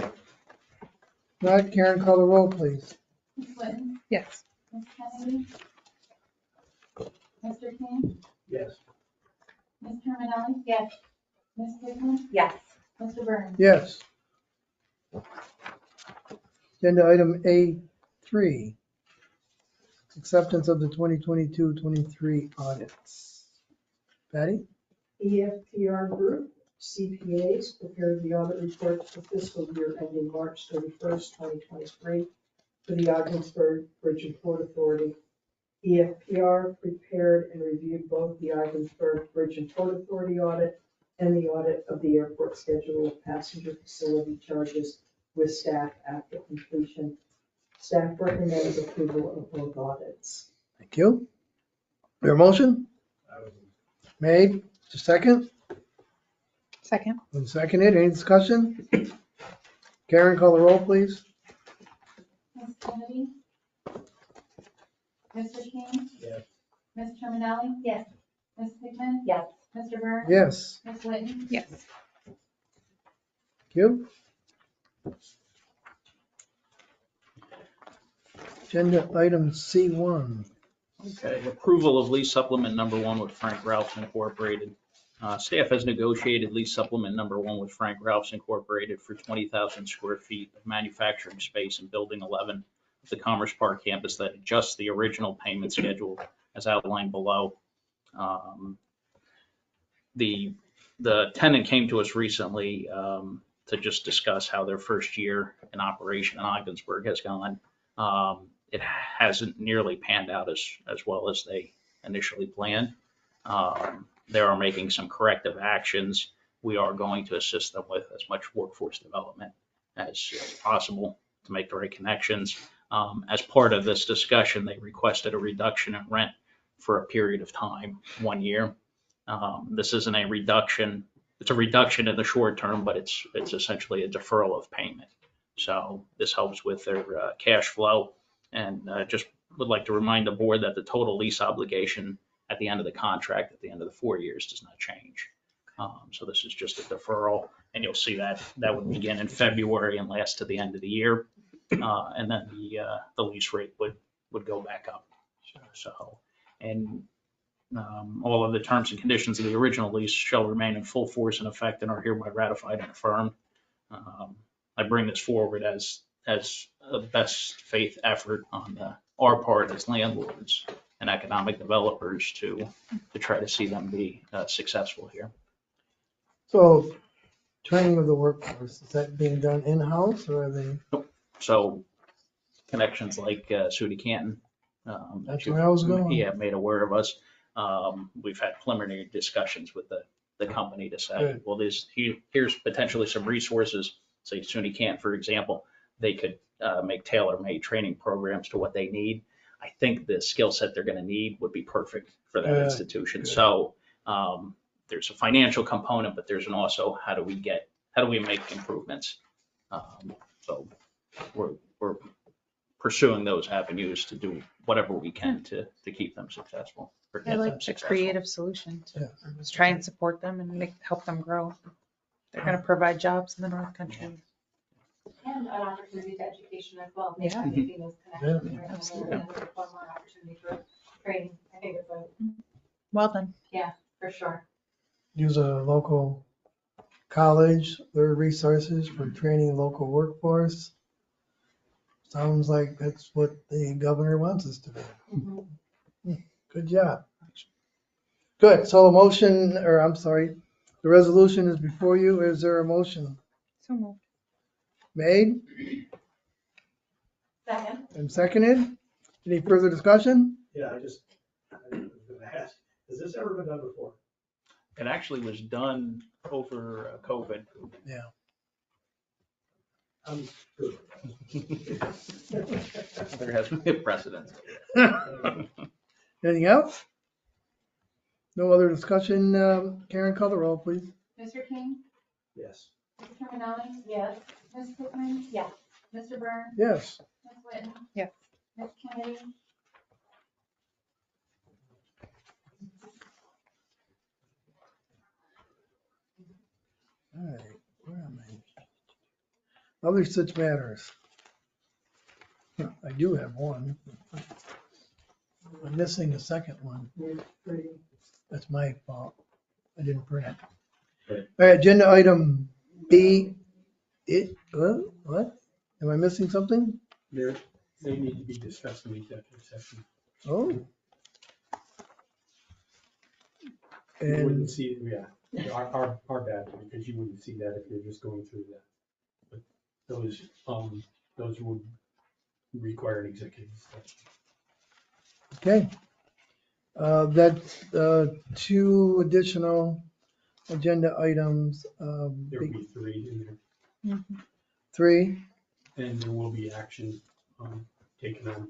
Not, Karen, call the roll, please. Ms. Whitten? Yes. Ms. Kennedy? Mr. King? Yes. Ms. Terminelli? Yes. Ms. Hickman? Yes. Mr. Burns? Yes. Agenda item A3, acceptance of the 2022-23 audits. Patty? EFPR Group, CPAs, prepared the audit report for fiscal year ending March 31st, 2023 for the Ogdensburg Bridge and Port Authority. EFPR prepared and reviewed both the Ogdensburg Bridge and Port Authority audit and the audit of the airport schedule of passenger facility charges with staff after completion. Staff recommends approval of both audits. Thank you. Is there a motion? Made. Just a second. Second. And seconded. Any discussion? Karen, call the roll, please. Ms. Kennedy? Mr. King? Yes. Ms. Terminelli? Yes. Ms. Hickman? Yes. Mr. Burns? Yes. Ms. Whitten? Yes. Thank you. Agenda item C1. Okay, approval of lease supplement number one with Frank Ralphs Incorporated. Staff has negotiated lease supplement number one with Frank Ralphs Incorporated for 20,000 square feet of manufacturing space in Building 11 of the Commerce Park campus that adjusts the original payment schedule as outlined below. The tenant came to us recently to just discuss how their first year in operation in Ogdensburg has gone. It hasn't nearly panned out as well as they initially planned. They are making some corrective actions. We are going to assist them with as much workforce development as possible to make the right connections. As part of this discussion, they requested a reduction in rent for a period of time, 1 year. This isn't a reduction. It's a reduction in the short term, but it's essentially a deferral of payment. So this helps with their cash flow. And just would like to remind the board that the total lease obligation at the end of the contract, at the end of the 4 years, does not change. So this is just a deferral, and you'll see that would begin in February and last to the end of the year. And then the lease rate would go back up. So, and all of the terms and conditions of the original lease shall remain in full force and effect and are hereby ratified and affirmed. I bring this forward as a best faith effort on our part as landlords and economic developers to try to see them be successful here. So training of the workforce, is that being done in-house or are they? So connections like Sudi Canton. That's where I was going. Yeah, made aware of us. We've had preliminary discussions with the company to say, Good. well, here's potentially some resources say SUNY Canton, for example, they could make tailor-made training programs to what they need. I think the skill set they're going to need would be perfect for that institution. good. So there's a financial component, but there's an also how do we make improvements? So we're pursuing those avenues to do whatever we can to keep them successful. Or I get like them the successful. creative solution to Yeah. just try and support them and help them grow. They're going to provide jobs in the North Country. And an opportunity to education as well. Yeah. Making those connections. Yeah. right? Absolutely. And there's one more opportunity for training. I think it's Well done. for sure. Use a local college, their resources for training local workforce. Sounds like that's what the governor wants us to do. Good job. Good, so the motion, or I'm sorry, the resolution is before you. Is there a motion So moved. made Second. and seconded? Any further discussion? Yeah, I was gonna ask, has this ever been done before? It actually was done over COVID. Yeah. Good. There has been a precedent. Anything else? No other discussion? Karen, call the roll, please. Mr. King, Yes. Mr. Terminelli, Yes. Ms. Pickman, Yes. Mr. Burns, Yes. Ms. Whitten. Yes. Ms. Kennedy, All right, where am I? Other such matters. I do have one. I'm missing the second one. That's my fault. I didn't print it. Right. All right, agenda item B. What? Am I missing something? They need to be discussed in executive session. Oh. You And wouldn't see, our bad, because you wouldn't see that if you're just going through that. But those would require an executive session. okay. That's two additional agenda items. There will be 3 in there, Mhm. 3. and there will be action taken on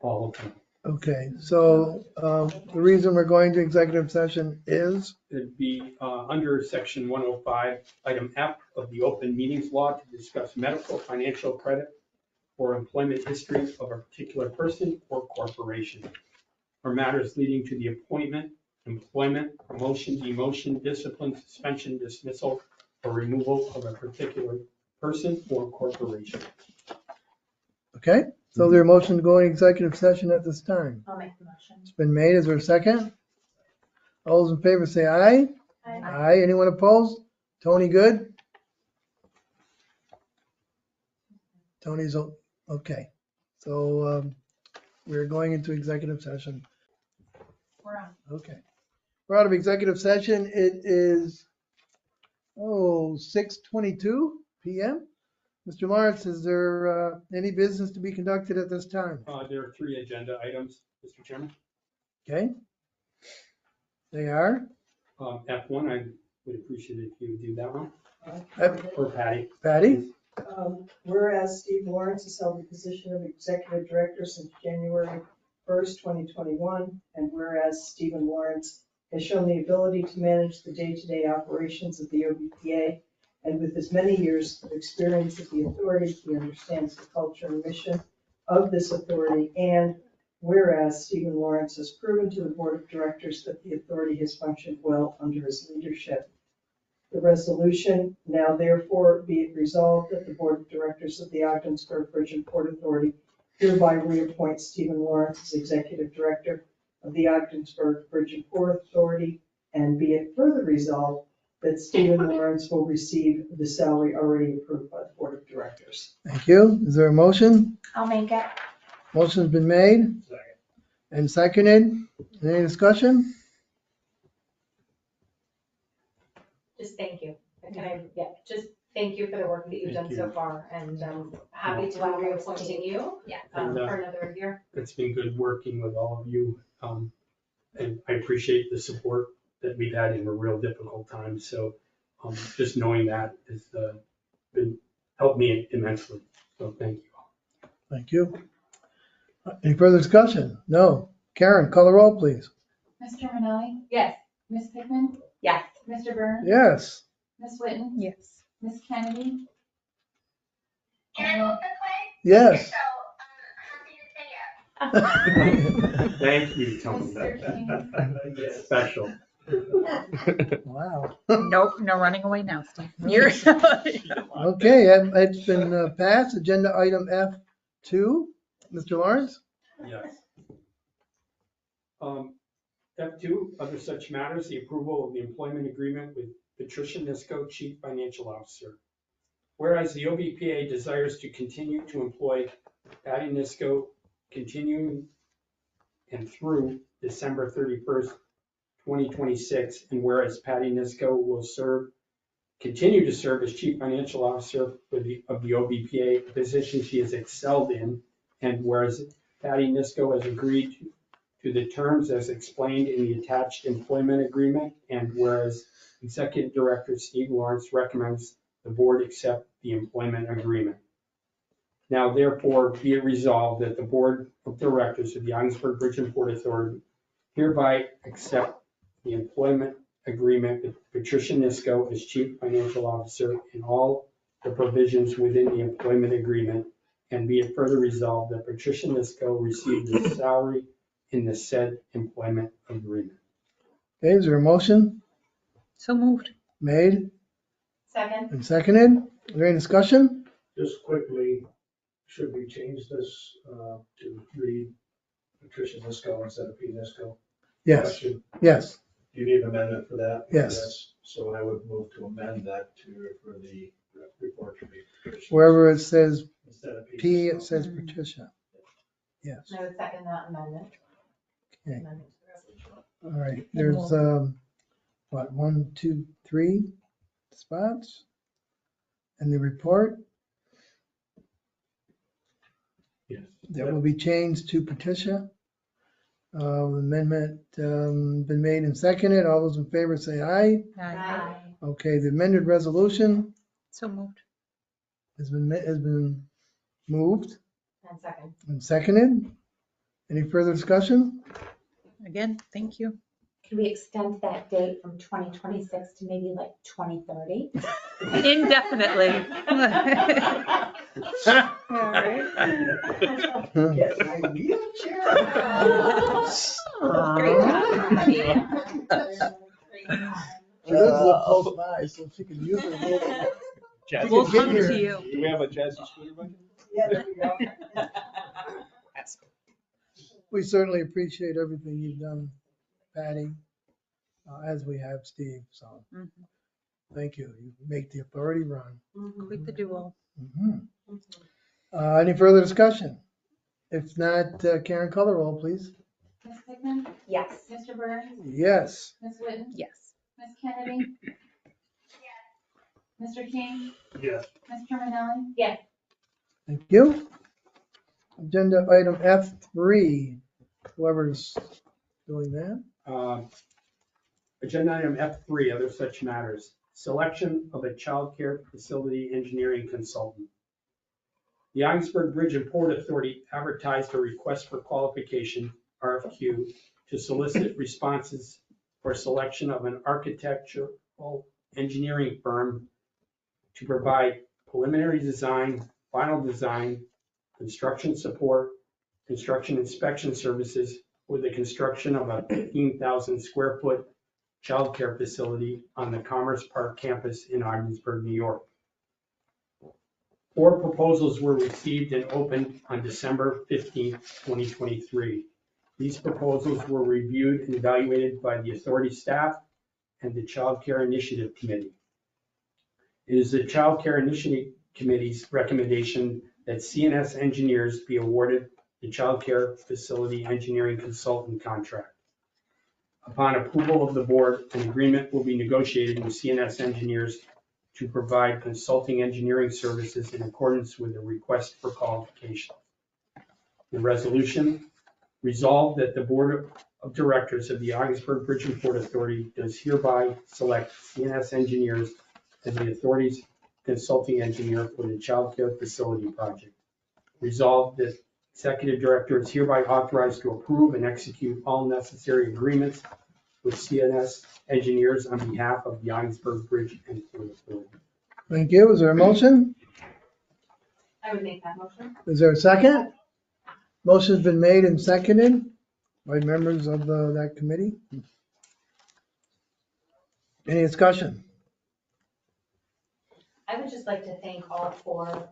all of them. Okay, so the reason we're going to executive session is, It'd be under section 105, item F of the open meetings law to discuss medical, financial credit, or employment history of a particular person or corporation, or matters leading to the appointment, employment, promotion, demotion, discipline, suspension, dismissal, or removal of a particular person or corporation. okay? So there's a motion to go in executive session at this time. I'll make the motion. It's been made. Is there a second? All those in favor say aye. Aye. Anyone opposed? Tony, good? Tony's okay. So we're going into executive session. We're on. Okay. We're out of executive session. It is, 6:22 PM. Mr. Lawrence, is there any business to be conducted at this time? There are 3 agenda items, Mr. Chairman. Okay. They are? F1, I would appreciate it if you would do that one, F- or Patty. Patty? Whereas Steve Lawrence has held the position of executive director since January 1st, 2021, and whereas Stephen Lawrence has shown the ability to manage the day-to-day operations of the OBPA, and with his many years of experience at the authority, he understands the culture and mission of this authority, and whereas Stephen Lawrence has proven to the board of directors that the authority has functioned well under his leadership. The resolution, now therefore be it resolved that the Board of Directors of the Ogdensburg Bridge and Port Authority hereby reappoints Stephen Lawrence as Executive Director of the Ogdensburg Bridge and Port Authority, and be it further resolved that Stephen Lawrence will receive the salary already approved by the Board of Directors. Thank you. Is there a motion? I'll make it. Motion's been made Second. and seconded. Any discussion? Just thank you. Just thank you for the work that you've done Thank so you. far, and happy to be reappointing you And, for another year. It's been good working with all of you, and I appreciate the support that we've had in a real difficult time. So Just knowing that has been helped me immensely. So thank you all. Thank you. Any further discussion? No. Karen, call the roll, please. Mr. Manelli? Yes. Ms. Pickman? Yes. Mr. Burns? Yes. Ms. Whitten? Yes. Ms. Kennedy? Yes. Thank you, Tony. Mr. King? Yes. Special. Wow. Nope, no running away now, Steve. You're. Okay, it's been passed. Agenda item F2. Mr. Lawrence? Yes. F2, other such matters, the approval of the employment agreement with Patricia Nisco, Chief Financial Officer. Whereas the OBPA desires to continue to employ Patty Nisco continuing and through December 31st, 2026, and whereas Patty Nisco will continue to serve as Chief Financial Officer of the OBPA, a position she has excelled in, and whereas Patty Nisco has agreed to the terms as explained in the attached employment agreement, and whereas Executive Director Steve Lawrence recommends the board accept the employment agreement. Now therefore be it resolved that the Board of Directors of the Ogdensburg Bridge and Port Authority hereby accept the employment agreement with Patricia Nisco as Chief Financial Officer and all the provisions within the employment agreement, and be it further resolved that Patricia Nisco receive the salary in the said employment agreement. Okay, is there a motion So moved. made Second? and seconded? Is there any discussion? Just quickly, should we change this to read Patricia Nisco instead of P. Nisco? Yes, Question. yes. Do you need an amendment for that? Yes. So I would move to amend that for the report to be Patricia. Wherever it says Instead of P, it Nisco. says Patricia. Yes. I would second that amendment. Okay. Amendment to the resolution. All right, there's, what, 1, 2, 3 spots in the report Yes. that will be changed to Patricia. Amendment been made and seconded. All those in favor say aye. Aye. Okay, the amended resolution So moved. has been moved And second. and seconded. Any further discussion? Again, thank you. Can we extend that date from 2026 to maybe like 2030? Indefinitely. All right. Get my wheelchair. She lives real close by, so she can use it a little bit. We'll come to you. Do we have a jazzy scooter bike? Yeah, there we go. We certainly appreciate everything you've done, Patty, as we have Steve, so Mhm. thank you. You make the authority run. Quit the duo. Mhm. Any further discussion? If not, Karen, call the roll, please. Ms. Pickman? Yes. Mr. Burns? Yes. Ms. Whitten? Yes. Ms. Kennedy? Mr. King? Yes. Mr. Manelli? Yes. Thank you. Agenda item F3, whoever's doing that. Agenda item F3, other such matters. Selection of a child care facility engineering consultant. The Ogdensburg Bridge and Port Authority advertised a request for qualification, RFQ, to solicit responses for selection of an architectural engineering firm to provide preliminary design, final design, construction support, construction inspection services for the construction of a 15,000 square foot childcare facility on the Commerce Park campus in Ogdensburg, New York. 4 proposals were received and opened on December 15th, 2023. These proposals were reviewed and evaluated by the authority staff and the Child Care Initiative Committee. It is the Child Care Initiative Committee's recommendation that CNS Engineers be awarded the Child Care Facility Engineering Consultant contract. Upon approval of the board, an agreement will be negotiated with CNS Engineers to provide consulting engineering services in accordance with the request for qualification. The resolution resolved that the Board of Directors of the Ogdensburg Bridge and Port Authority does hereby select CNS Engineers as the authority's consulting engineer for the child care facility project. Resolved that executive director is hereby authorized to approve and execute all necessary agreements with CNS engineers on behalf of the Ogdensburg Bridge and Port Authority. Thank you. Is there a motion? I would make that motion. Is there a second? Motion's been made and seconded by members of that committee. Any discussion? I would just like to thank all four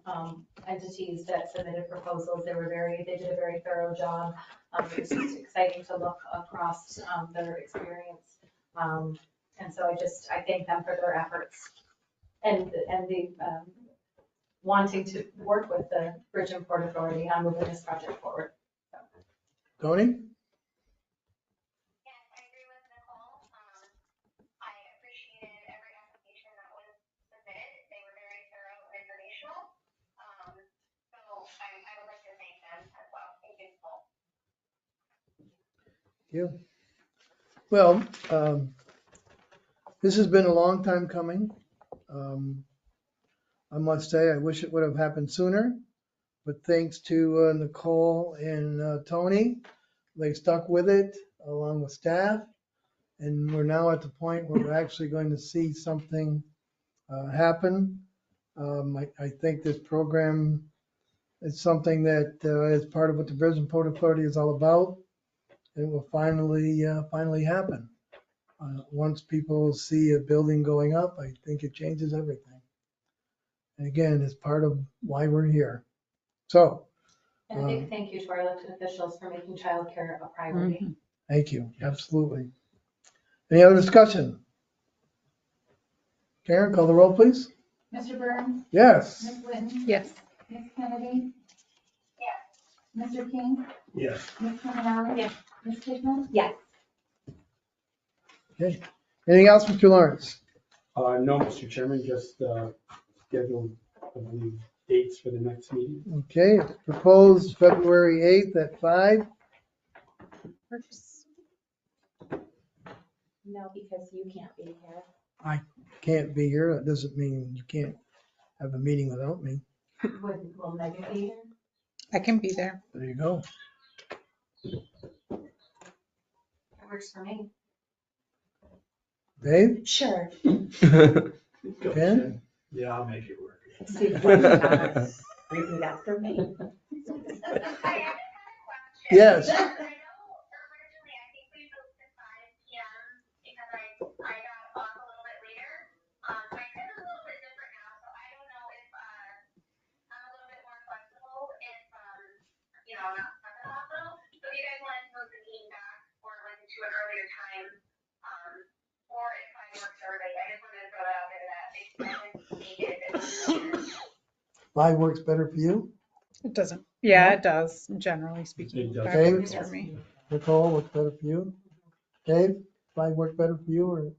entities that submitted proposals. They did a very thorough job. It was just exciting to look across their experience. And so I thank them for their efforts and the wanting to work with the Bridge and Port Authority on moving this project forward. Tony? Yes, I agree with Nicole. I appreciated every application that was submitted. They were very thorough and informational. So I would like to thank them as well. Thank you, Nicole. Thank you. Well, this has been a long time coming. I must say, I wish it would have happened sooner, but thanks to Nicole and Tony, they stuck with it along with staff. And we're now at the point where we're actually going to see something happen. I think this program is something that is part of what the Bridge and Port Authority is all about. It will finally happen. Once people see a building going up, I think it changes everything. And again, it's part of why we're here. So. And a big thank you to our elected officials for making childcare a priority. Thank you, absolutely. Any other discussion? Karen, call the roll, please. Mr. Burns? Yes. Ms. Whitten? Yes. Ms. Kennedy? Yes. Mr. King? Yes. Ms. Romanelli? Yes. Ms. Kidman? Yes. Okay. Anything else, Mr. Lawrence? No, Mr. Chairman, just scheduled, I believe, dates for the next meeting. Okay, it's proposed February 8th at 5. No, because you can't be here. Can't be here. That doesn't mean you can't have a meeting without me. Will Megan be here? I can be there. There you go. That works for me. Dave? Sure. Ben? Yeah, I'll make it work. Repeat after me. I have a question. Yes. I know originally I think we moved to 5 p.m. because I got off a little bit later. My schedule's a little bit different now, so I don't know if I'm a little bit more flexible if I'm not stuck in the hospital. So if you guys wanted to move the meeting back or like to an earlier time, or if 5 works for everybody, I just wanted to throw that out there that I didn't need it. 5 works better for you? It doesn't. Yeah, it does, generally speaking. It does. Five works for me. Nicole, what's better for you? Dave? 5 work better for you or?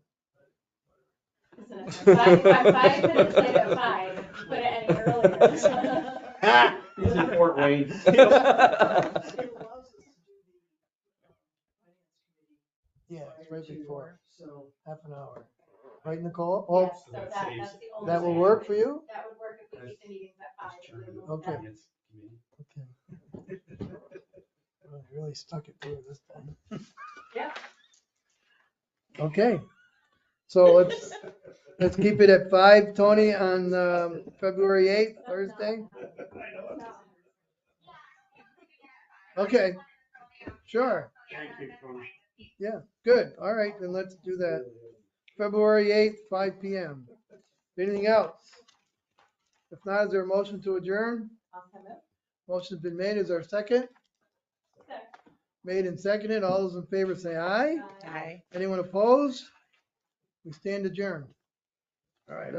Listen, if I'm 5 minutes late at 5, put it any earlier. He's in Fort Wayne. Yeah, it's right before, So half an hour. Right, Nicole? Yes, Oh, so that's the only. that will thing. work for you? That would work if we keep the meetings at 5. Okay. Okay. Okay. Well, you really stuck it through this time. Yeah. Okay, so let's keep it at 5, Tony, on February 8th, Thursday. Okay, sure. Thank you, Tony. Yeah, good. All right, then let's do that. February 8th, 5 p.m. Anything else? If not, is there a motion to adjourn? Motion's been made. Is there a second? Made and seconded. All those in favor say aye. Aye. Anyone opposed? We stand adjourned. All right.